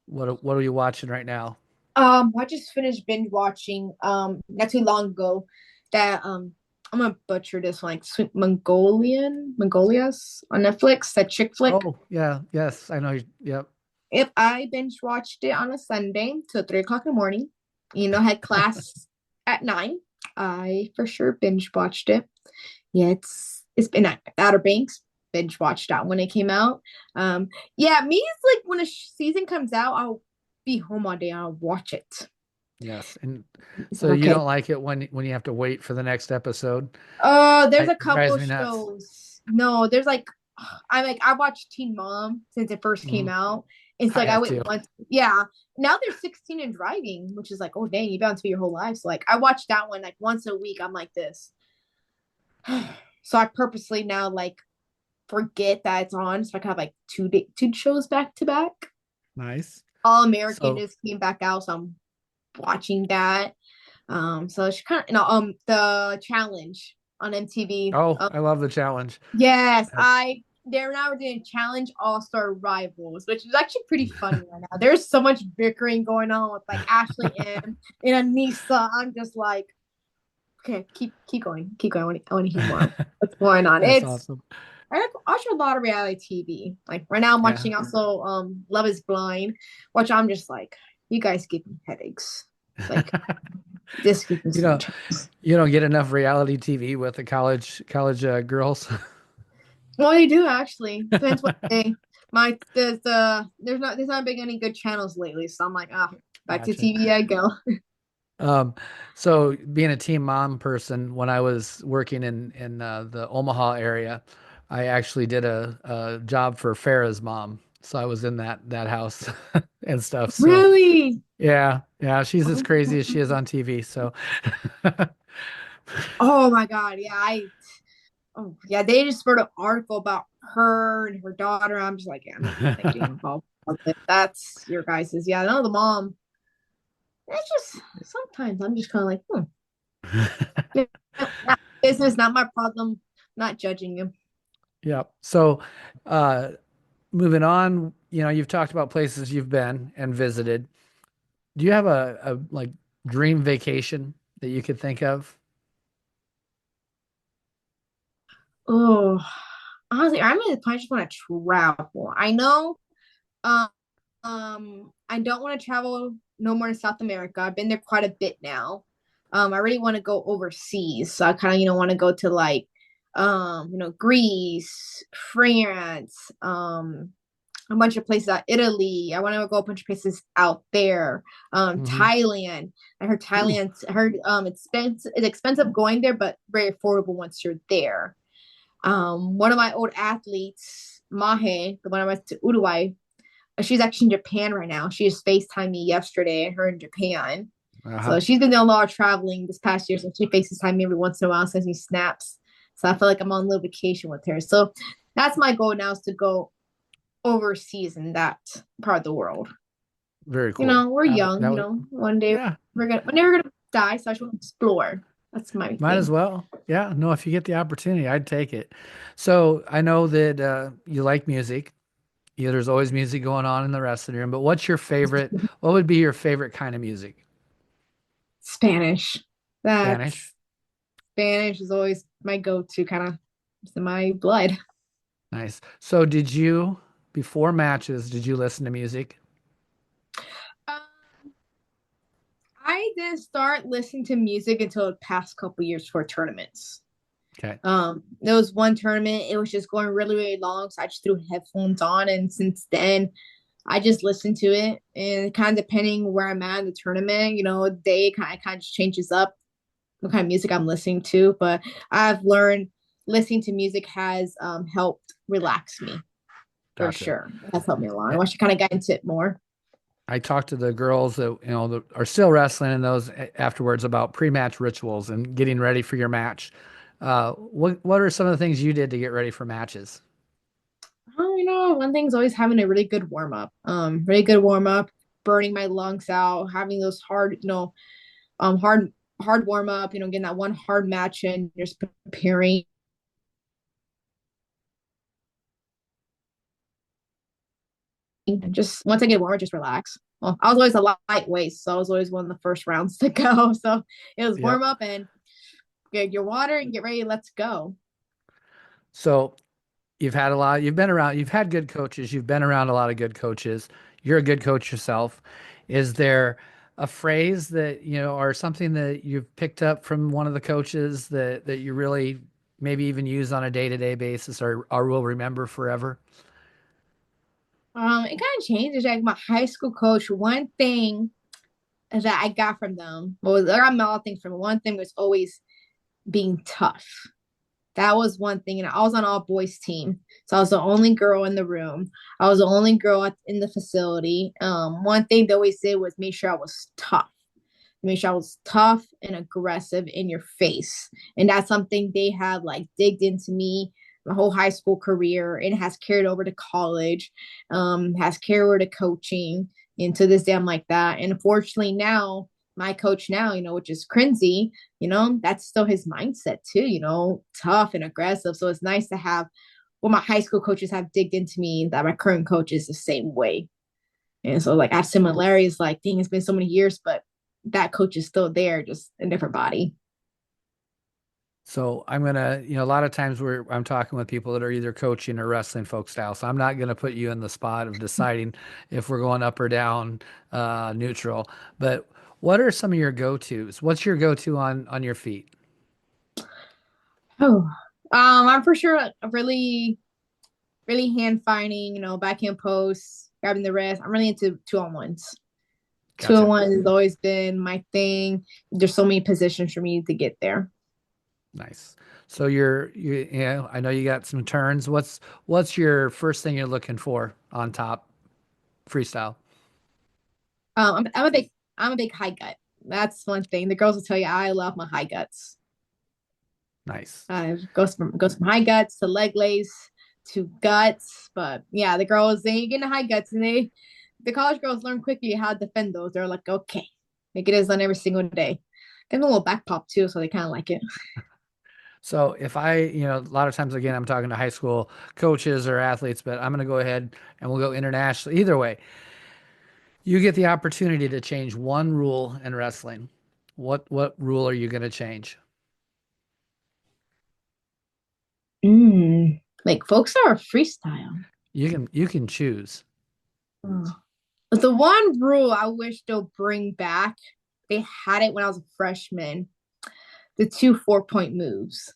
What are you watching right now? I just finished binge watching not too long ago that I'm gonna butcher this one, like Sweet Mongolia's on Netflix, that chick flick. Oh, yeah, yes, I know. Yep. If I binge watched it on a Sunday till 3 o'clock in the morning, had class at 9, I for sure binge watched it. Yeah, it's been at Outer Banks, binge watched that when it came out. Yeah, me is like when a season comes out, I'll be home all day, I'll watch it. Yes. And It's so like, you okay. don't like it when you have to wait for the next episode? There's a Drives couple me nuts. shows. No, there's like I watched Teen Mom since it first came Mhm. out. It's I like I have went to. once. Yeah. Now they're 16 and driving, which is like, oh dang, you've been on to your whole life. So like I watch that one like once a week. I'm like this. So I purposely now like forget that it's on. So I can have like two shows back to back. Nice. All American So, just came back out, so I'm watching that. So it's kind of the challenge on MTV. oh, I love the challenge. Yes, Uh, they're now doing Challenge All Star Rivals, which is actually pretty funny right now. There's so much bickering going on with like Ashley M and Anissa. I'm just like, okay, keep going, keep going. I want to hear more. What's going on? That's awesome. I watch a lot of reality TV. Like right now, I'm Yeah. watching also Love Is Blind, which I'm just like, you guys give me headaches. Like this gives me You so know, much. you don't get enough reality TV with the college girls. Well, they do actually. Depends what day. There's not been any good channels lately, so I'm like, back to Gotcha. TV I go. Um, so being a team mom person, when I was working in the Omaha area, I actually did a job for Farah's mom. So I was in that house and stuff. So Really? yeah, she's as crazy as she is Oh, on TV. So oh my God. Yeah, oh yeah, they just wrote an article about her and her daughter. I'm just like, yeah, I'm not like getting involved with it. That's your guys's. Yeah, no, the mom. It's just sometimes I'm just kind of like, yeah, not business, not my problem. Not judging you. yeah. So uh, moving on, you've talked about places you've been and visited. Do you have a like dream vacation that you could think of? Oh, honestly, I really probably just want to travel. I know, um, I don't want to travel no more to South America. I've been there quite a bit now. I really want to go overseas. So I kind of, want to go to like, Greece, France, a bunch of places out Italy. I want to go a bunch of places out there. Hmm. Thailand. I heard Ooh. Thailand. I heard it's expensive going there, but very affordable once you're there. One of my old athletes, Mahe, the one I went to Uruguay, she's actually in Japan right now. She just FaceTimed me yesterday, her in Japan. Uh-huh. So she's been doing a lot of traveling this past year. So she FaceTimes me every once in a while, sends me snaps. So I feel like I'm on a little vacation with her. So that's my goal now is to go overseas in that part of the world. Very cool. We're young, That would, one day yeah, we're never gonna die, so I just want to explore. That's my might as thing. well. Yeah, no, if you get the opportunity, I'd take it. So I know that you like music. Yeah, there's always music going on in the wrestling room, but what would be your favorite kind of music? Spanish. Spanish? That's Spanish is always my go-to kind of it's in my blood. Nice. So before matches, did you listen to music? Um, I didn't start listening to music until the past couple years for tournaments. Okay. There was one tournament, it was just going really, really long, so I just threw headphones on, and since then, I just listen to it, and kind of depending where I'm at in the tournament, day kind of just changes up what kind of music I'm listening to. But I've learned listening to music has helped relax me for Gotcha. sure. It has helped me a lot. I Yeah. wish I kind of got into it more. I talked to the girls that, that are still wrestling and those afterwards about pre-match rituals and getting ready for your match. What are some of the things you did to get ready for matches? Oh, one thing's always having a really good warm up. Really good warm up, burning my lungs out, having those hard, hard warm up. Getting that one hard match in, just preparing. And just once I get warmer, just relax. Well, I was always a lightweight, so I was always one of the first rounds to go. So it was warm Yep. up and get your water and get ready. Let's go. So you've been around, you've had good coaches, you've been around a lot of good coaches. You're a good coach yourself. Is there a phrase that, or something that you've picked up from one of the coaches that you really maybe even use on a day-to-day basis or will remember forever? It kind of changes. Like my high school coach, one thing that I got from them, well, I got a lot of things from them. One thing was always being tough. That was one thing. And I was on all boys team. So I was the only girl in the room. I was the only girl in the facility. One thing they always said was make sure I was tough. Make sure I was tough and aggressive in your face. And that's something they have like digged into me my whole high school career and has carried over to college, has carried over to coaching. And to this day, I'm like that. And unfortunately now, my coach now, which is Crinzy, that's still his mindset too, tough and aggressive. So it's nice to have what my high school coaches have digged into me that my current coach is the same way. And so like I have similarities, like dang, it's been so many years, but that coach is still there, just a different body. So I'm gonna, a lot of times I'm talking with people that are either coaching or wrestling folk style. So I'm not gonna put you in the spot of deciding if we're going up or down, neutral. But what are some of your go-tos? What's your go-to on your feet? Oh, I'm for sure really, really hand fighting, backhand posts, grabbing the wrist. I'm really into 2-on-1s. Two on Gotcha. one has always been my thing. There's so many positions for me to get there. Nice. So I know you got some turns. What's your first thing you're looking for on top freestyle? I'm a big high gut. That's one thing. The girls will tell you I love my high guts. Nice. Goes from high guts to leg lace to guts. But yeah, the girls they get into high guts and the college girls learn quickly how to defend those. They're like, okay, they get it done every single day. And a little back pop too, so they kind of like it. So if a lot of times again, I'm talking to high school coaches or athletes, but I'm going to go ahead and we'll go internationally. Either way, you get the opportunity to change one rule in wrestling. What rule are you going to change? Like folk style or freestyle? You can choose. Oh. The one rule I wish they'll bring back, they had it when I was a freshman, the two 4-point moves.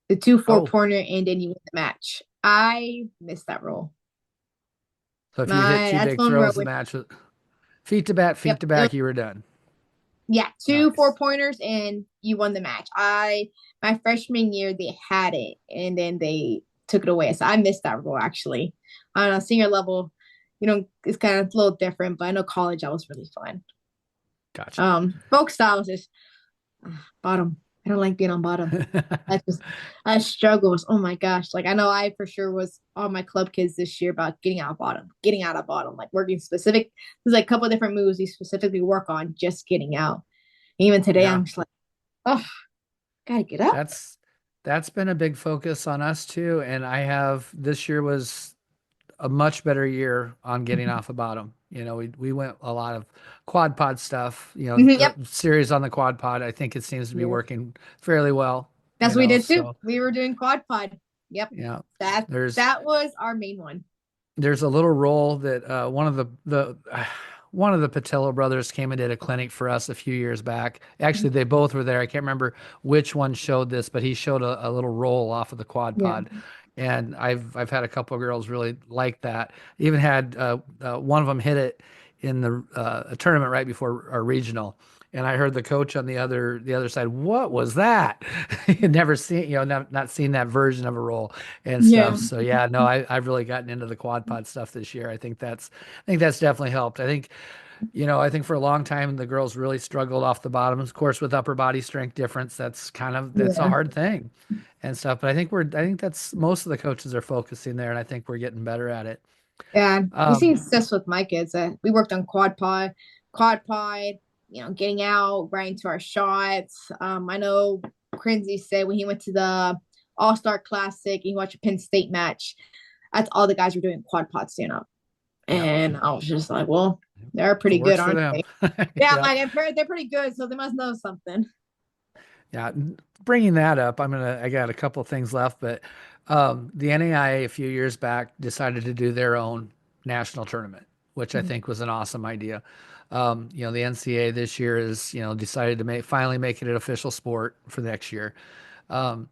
The two four Oh, pointer and then you win the match. I missed that rule. so if you hit My two that's big one where I throws, the wish. match was feet to back, feet Yep. to back, you were done. Yeah, two four Nice. pointers and you won the match. I my freshman year they had it and then they took it away. So I missed that rule actually. On a senior level, it's kind of a little different, but I know college that was really fun. Gotcha. Folk style was just bottom. I don't like being on bottom. That's just I struggles. Oh my gosh. Like I know I for sure was on my club kids this year about getting out of bottom, like working specific. There's like a couple of different moves we specifically work on just getting out. Even today, Yeah. I'm just like, oh, gotta get up. That's that's been a big focus on us too. And I have this year was a much better year on getting off the bottom. We went a lot of quad pod stuff, the Yep. series on the quad pod. I think it seems to be Yeah. working fairly well, That's what we did too. so We were doing quad pod. Yep. yeah. That There's that was our main one. there's a little role that one of the one of the Patillo brothers came and did a clinic for us a few years back. Actually, they both were there. I can't remember which one showed this, but he showed a little roll off of the quad Yeah. pod, and I've had a couple of girls really like that. Even had one of them hit it in the a tournament right before our regional. And I heard the coach on the other side, what was that? He'd never seen, not seen that version of a roll and stuff. Yeah. So yeah, no, I've really gotten into the quad pod stuff this year. I think that's definitely helped. I think for a long time the girls really struggled off the bottom. Of course, with upper body strength difference, that's a Yeah. hard thing and stuff. But I think that's most of the coaches are focusing there, and I think we're getting better at it. Yeah, we Um, seen success with my kids. We worked on quad pod, getting out, right into our shots. I know Crinzy said when he went to the All Star Classic, he watched a Penn State match. That's all the guys were doing quad pod stand up, yeah, and I was just like, well, they're if it pretty good, works for aren't them. they? Yeah, I'm Yeah. like they're pretty good, so they must know something. Yeah, bringing that up, I got a couple things left, but the NAIA a few years back decided to do their own national tournament, which I think was an awesome idea. The NCAA this year is, decided to finally make it an official sport for next year. Um,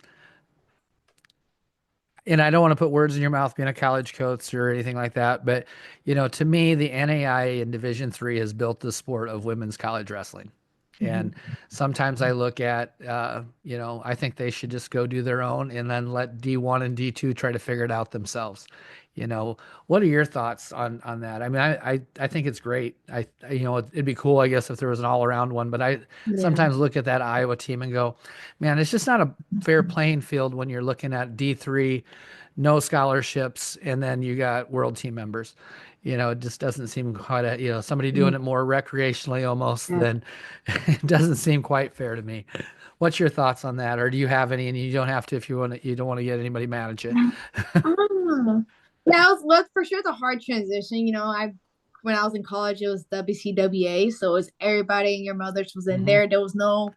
and I don't want to put words in your mouth being a college coach or anything like that, but to me, the NAIA in Division III has built the sport of women's college wrestling. And Mhm. sometimes I look at, I think they should just go do their own and then let D1 and D2 try to figure it out themselves. You know, what are your thoughts on that? I mean, I think it's great. It'd be cool, I guess, if there was an all around one. But I Yeah. sometimes look at that Iowa team and go, man, it's just not a fair playing field when you're looking at D3, no scholarships, and then you got world team members. It just doesn't seem quite somebody doing it more recreationally almost Yeah. than it doesn't seem quite fair to me. What's your thoughts on that? Or do you have any? And you don't have to if you don't want to get anybody mad at you. Ah. Yeah, look for sure it's a hard transition. I when I was in college, it was WCWA, so it was everybody and your mothers was in Hmm. there. There was no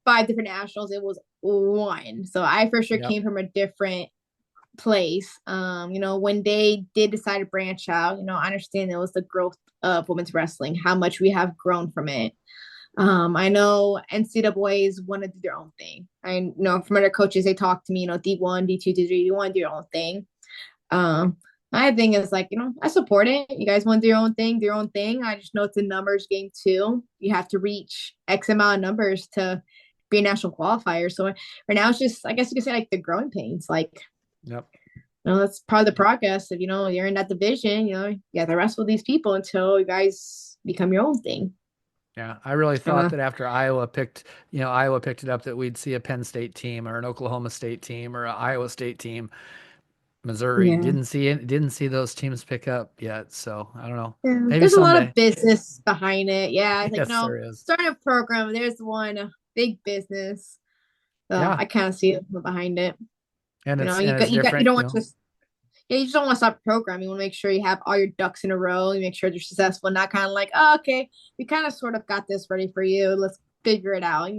five different nationals; it was one. So I for sure Yep. came from a different place. When they did decide to branch out, I understand it was the growth of women's wrestling, how much we have grown from it. I know NCAA's want to do their own thing. I know from other coaches they talk to me, D1, D2, D3, you want to do your own thing. Um, my thing is like, I support it. You guys want to do do your own thing. I just know it's a numbers game too. You have to reach X amount of numbers to be a national qualifier. So right now it's just, I guess you could say like the growing pains. Like, Yep. that's part of the progress of, you're in that division, you have to wrestle with these people until you guys become your own thing. Yeah, I really thought Uh, that after Iowa picked it up that we'd see a Penn State team or an Oklahoma State team or an Iowa State team. Missouri yeah. didn't see those teams pick up yet, so I don't know. Yeah, Maybe there's a lot of someday. business behind it. Yeah, it's like Yes, there is. starting a program. There's one big business. So Yeah, I kind of see it behind it. and it's You and it's got you different, don't want to just yeah, you just don't want to stop a program. You want to make sure you have all your ducks in a row. You make sure they're successful, not kind of like, oh, okay, we kind of sort of got this ready for you. Let's figure it out.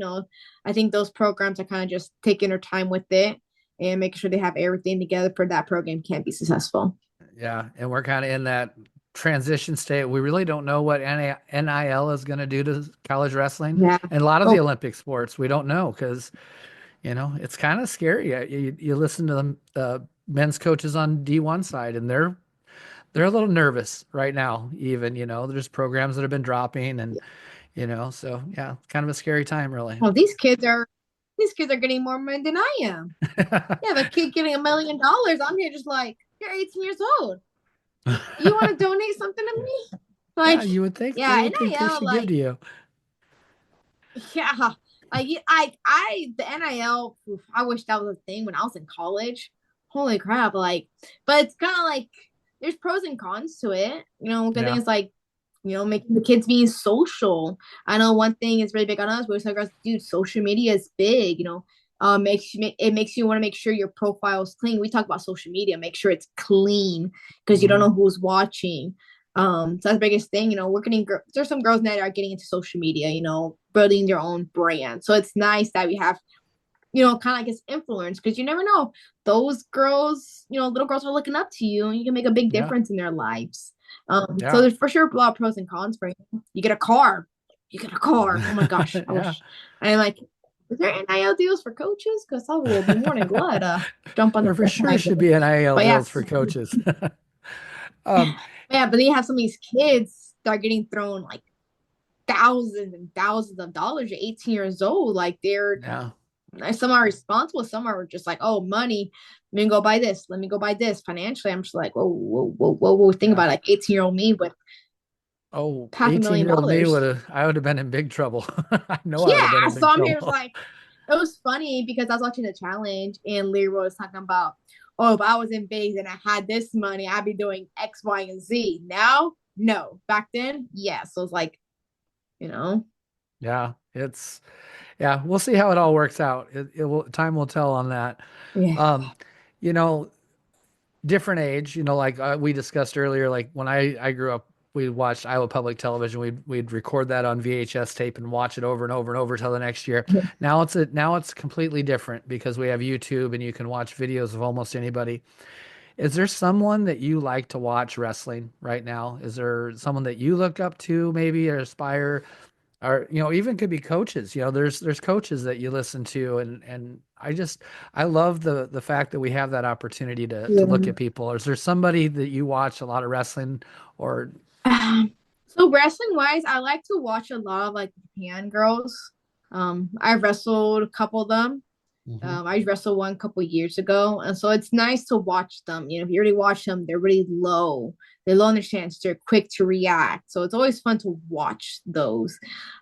I think those programs are kind of just taking their time with it and making sure they have everything together for that program can be successful. Yeah, and we're kind of in that transition state. We really don't know what NIL is going to do to college wrestling Yeah. and a lot of the Oh, Olympic sports. We don't know because, it's kind of scary. You listen to the men's coaches on D1 side, and they're a little nervous right now. Even, there's programs that have been dropping, and so yeah, kind of a scary time, really. well, these kids are getting more money than I am. Yeah, the kid getting $1 million. I'm here just like, you're 18 years old. You want to donate something to me? Yeah, Like, you would think they yeah, would think they NIL, should give to like, you. yeah, like the NIL. I wish that was a thing when I was in college. Holy crap! Like, but it's kind of like there's pros and cons to it. Good thing Yeah, is like, making the kids being social. I know one thing is really big on us. We're like, dude, social media is big. It makes you want to make sure your profile is clean. We talk about social media, make sure it's clean because you don't hmm, know who's watching. So that's the biggest thing. We're getting there's some girls now that are getting into social media. Building their own brand. So it's nice that we have kind of like this influence because you never know. Those girls, little girls are looking up to you and you can make a big yeah, difference in their lives. So yeah, there's for sure a lot of pros and cons for you. You get a car. You get a car. Oh my gosh. I yeah. wish. And like, is there NIL deals for coaches? Because I will be more than glad to jump on There for the sure should bandwagon. be NIL But deals yes, for coaches. Um, yeah, but then you have some of these kids that are getting thrown like thousands and thousands of dollars at 18 years old. Like yeah, some are responsible, some are just like, oh, money. Let me go buy this. Let me go buy this. Financially, I'm just like, whoa, whoa, whoa, whoa, whoa. Think yeah. about it, like 18-year-old me with Oh, half a million 18-year-old me dollars. I would have been in big trouble. I know I would have been Yeah. in So big I'm here, trouble. like, it was funny because I was watching the challenge and Leroy was talking about, oh, if I was in Vegas and I had this money, I'd be doing X, Y, and Z. Now, no. Back then, yes. So it's like, you know, Yeah, yeah, we'll see how it all works out. Time will tell on that. yeah. Um, you know, different age, like we discussed earlier, like when I grew up, we watched Iowa Public Television. We'd record that on VHS tape and watch it over and over and over till the next year. Now it's completely different because we have YouTube and you can watch videos of almost anybody. Is there someone that you like to watch wrestling right now? Is there someone that you look up to maybe or aspire or even could be coaches? There's coaches that you listen to, and I love the fact that we have that opportunity to look Yeah. at people. Is there somebody that you watch a lot of wrestling or So wrestling wise, I like to watch a lot of like Japan girls. I've wrestled a couple of them. Mhm. I wrestled one a couple of years ago, and so it's nice to watch them. If you already watch them, they're really low. They're low in their stance. They're quick to react, so it's always fun to watch those.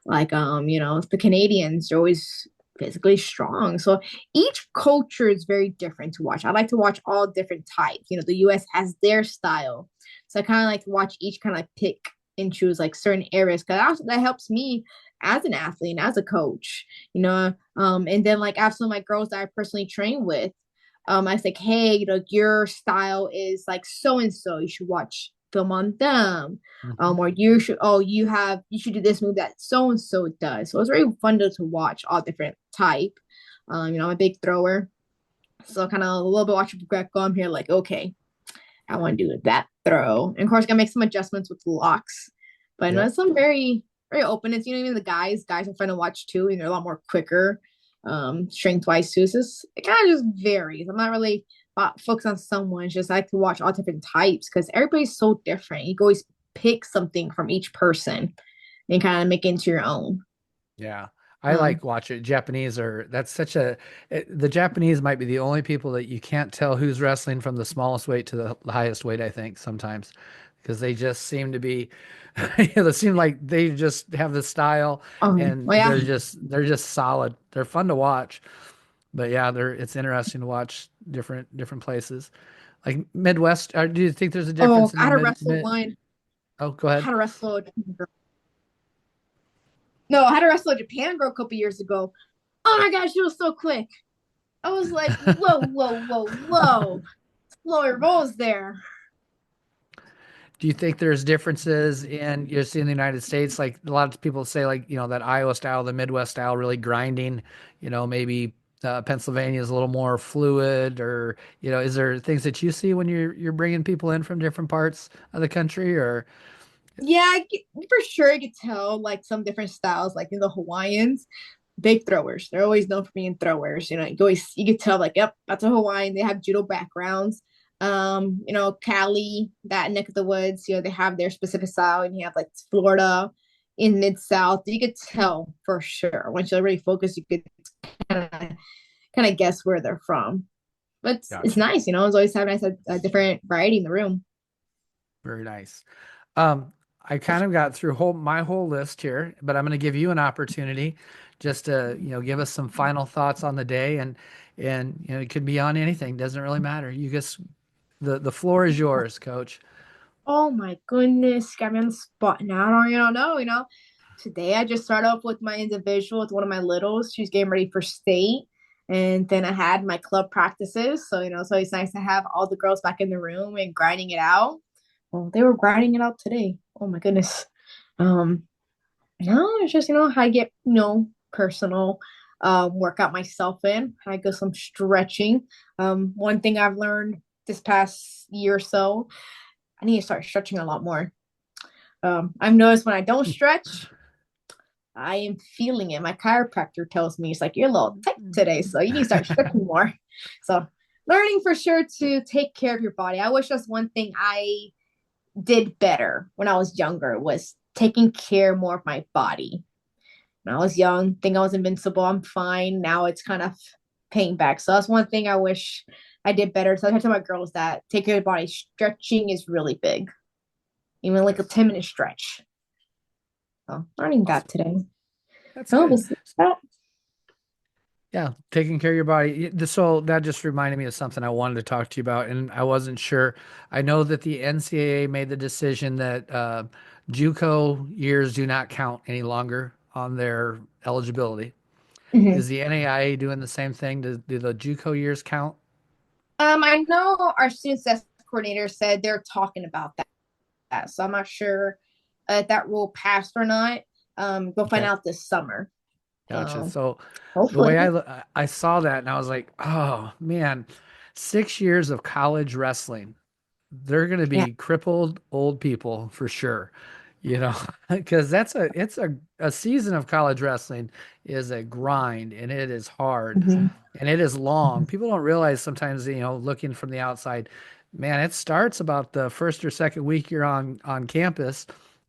Like the Canadians, they're always physically strong. So each culture is very different to watch. I like to watch all different types. The U.S. has their style, so I kind of like to watch each kind of like pick and choose like certain areas because that helps me as an athlete and as a coach. And then like I have some of my girls that I personally train with. I was like, hey, your style is like so and so. You should watch film on them. Mhm. Or you should do this move that so and so does. So it's very fun to watch all different type. I'm a big thrower, so kind of a little bit watching Greco. I'm here like, okay, I want to do that throw. And of course, gotta make some adjustments with the locks. But no, Yep. it's some very, very open. It's, even the guys are fun to watch too, and they're a lot more quicker, strength wise too. So it kind of just varies. I'm not really focused on someone. It's just I like to watch all different types because everybody's so different. You can always pick something from each person and kind of make it into your own. Yeah. I Um, like watching Japanese or that's such the Japanese might be the only people that you can't tell who's wrestling from the smallest weight to the highest weight, I think sometimes because they just seem to be they seem like they just have the style and well, yeah. they're just solid. They're fun to watch. But yeah, it's interesting to watch different places. Like Midwest, do you think there's a Oh, difference in I the had to wrestle mid? one. Oh, go I ahead. had to wrestle. No, I had to wrestle a Japan girl a couple years ago. Oh my gosh, she was so quick. I was like, whoa, whoa, whoa, whoa. Slower rolls there. Do you think there's differences in you see in the United States? Like a lot of people say, like that Iowa style, the Midwest style, really grinding. Maybe Pennsylvania is a little more fluid, or is there things that you see when you're bringing people in from different parts of the country, or Yeah, for sure you could tell like some different styles, like in the Hawaiians, big throwers. They're always known for being throwers. You could tell like, yep, that's a Hawaiian. They have judo backgrounds. Cali, that neck of the woods, they have their specific style, and you have like Florida in mid South. You could tell for sure. Once you really focus, you could kind of guess where they're from. But it's Gotcha. nice, it's always have nice a different variety in the room. Very nice. Um, I kind of got through my whole list here, but I'm going to give you an opportunity just to, give us some final thoughts on the day, and it could be on anything, doesn't really matter. You just the floor is yours, coach. Oh my goodness, got me on the spot now. I don't know. Today I just started off with my individual with one of my littles. She was getting ready for state. And then I had my club practices. So, it's always nice to have all the girls back in the room and grinding it out. Well, they were grinding it out today. Oh my goodness. Um, no, it's just, how I get, personal workout myself in. I go some stretching. One thing I've learned this past year or so, I need to start stretching a lot more. I've noticed when I don't stretch, I am feeling it. My chiropractor tells me, it's like, you're a little tight today, so you need to start stretching more. So, learning for sure to take care of your body. I wish that's one thing I did better when I was younger, was taking care more of my body. When I was young, think I was invincible. I'm fine. Now it's kind of paying back. So that's one thing I wish I did better. So I tell my girls that take care of your body. Stretching is really big, even like a Yes. 10-minute stretch. So learning that Awesome. today. That's Oh, good. besides that, Yeah, taking care of your body. So that just reminded me of something I wanted to talk to you about, and I wasn't sure. I know that the NCAA made the decision that JUCO years do not count any longer on their eligibility. mhm. Is the NAIA doing the same thing? Do the JUCO years count? I know our student success coordinator said they're talking about that. So I'm not sure if that rule passed or not. We'll find Okay, out this summer. gotcha. So So the way hopefully. I saw that, and I was like, oh man, 6 years of college wrestling. They're going to Yeah. be crippled old people for sure, because it's a season of college wrestling is a grind, and it is hard, Mhm. and it is long. People don't realize sometimes, looking from the outside, man, it starts about the first or second week you're on campus,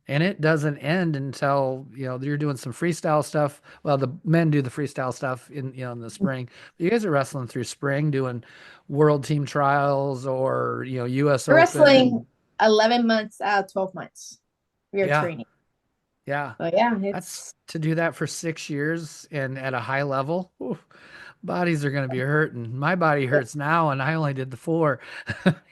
and it doesn't end until, you're doing some freestyle stuff. Well, the men do the freestyle stuff in the spring. But you guys are wrestling through spring, doing world team trials, or, US We're Open. wrestling 11 months out of 12 months. We are Yeah. training. Yeah. So yeah, That's it's to do that for 6 years and at a high level. Oof, bodies are going to be hurting. My body hurts now, and I only did the four,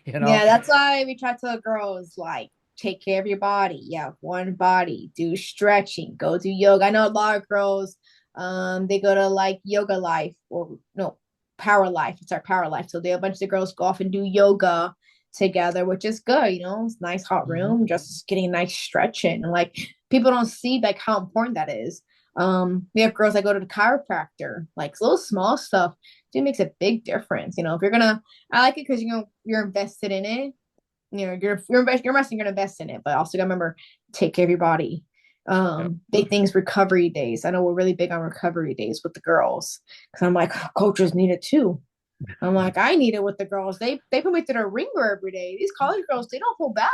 you know? yeah, that's why we try to tell girls like take care of your body. Yeah, one body, do stretching, go do yoga. I know a lot of girls, they go to like yoga life or no, power life. It's our power life. So they a bunch of the girls go off and do yoga together, which is good, it's a nice hot Mhm. room, just getting a nice stretch in. And like people don't see like how important that is. We have girls that go to the chiropractor, like little small stuff. It makes a big difference. If you're gonna I like it because you're invested in it. You're investing, you're gonna invest in it, but also gotta remember take care of your body. Yep. Big things recovery days. I know we're really big on recovery days with the girls because I'm like coaches need it too. I'm like I need it with the girls. They put me through the ringer every day. These college girls they don't hold back.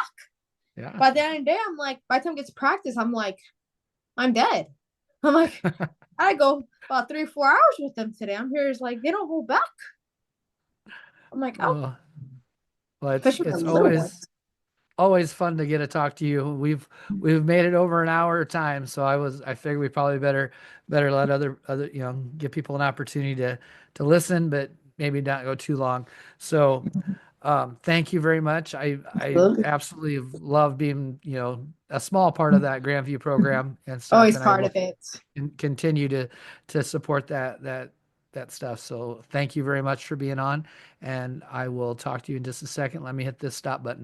Yeah. By the end of the day, I'm like by the time it gets practice, I'm like I'm dead. I'm like I go about 3 or 4 hours with them today. I'm here is like they don't hold back. I'm like oh, Well, well, it's especially with it's the little always fun to get to talk to you. We've made it over an hour of time, so I figured we probably better let other give people an opportunity to listen, but maybe not go too long. So thank you very much. I ones. absolutely love being a small part of that Grandview program and stuff, Always and I part will of it. continue to support that stuff. So thank you very much for being on, and I will talk to you in just a second. Let me hit this stop button.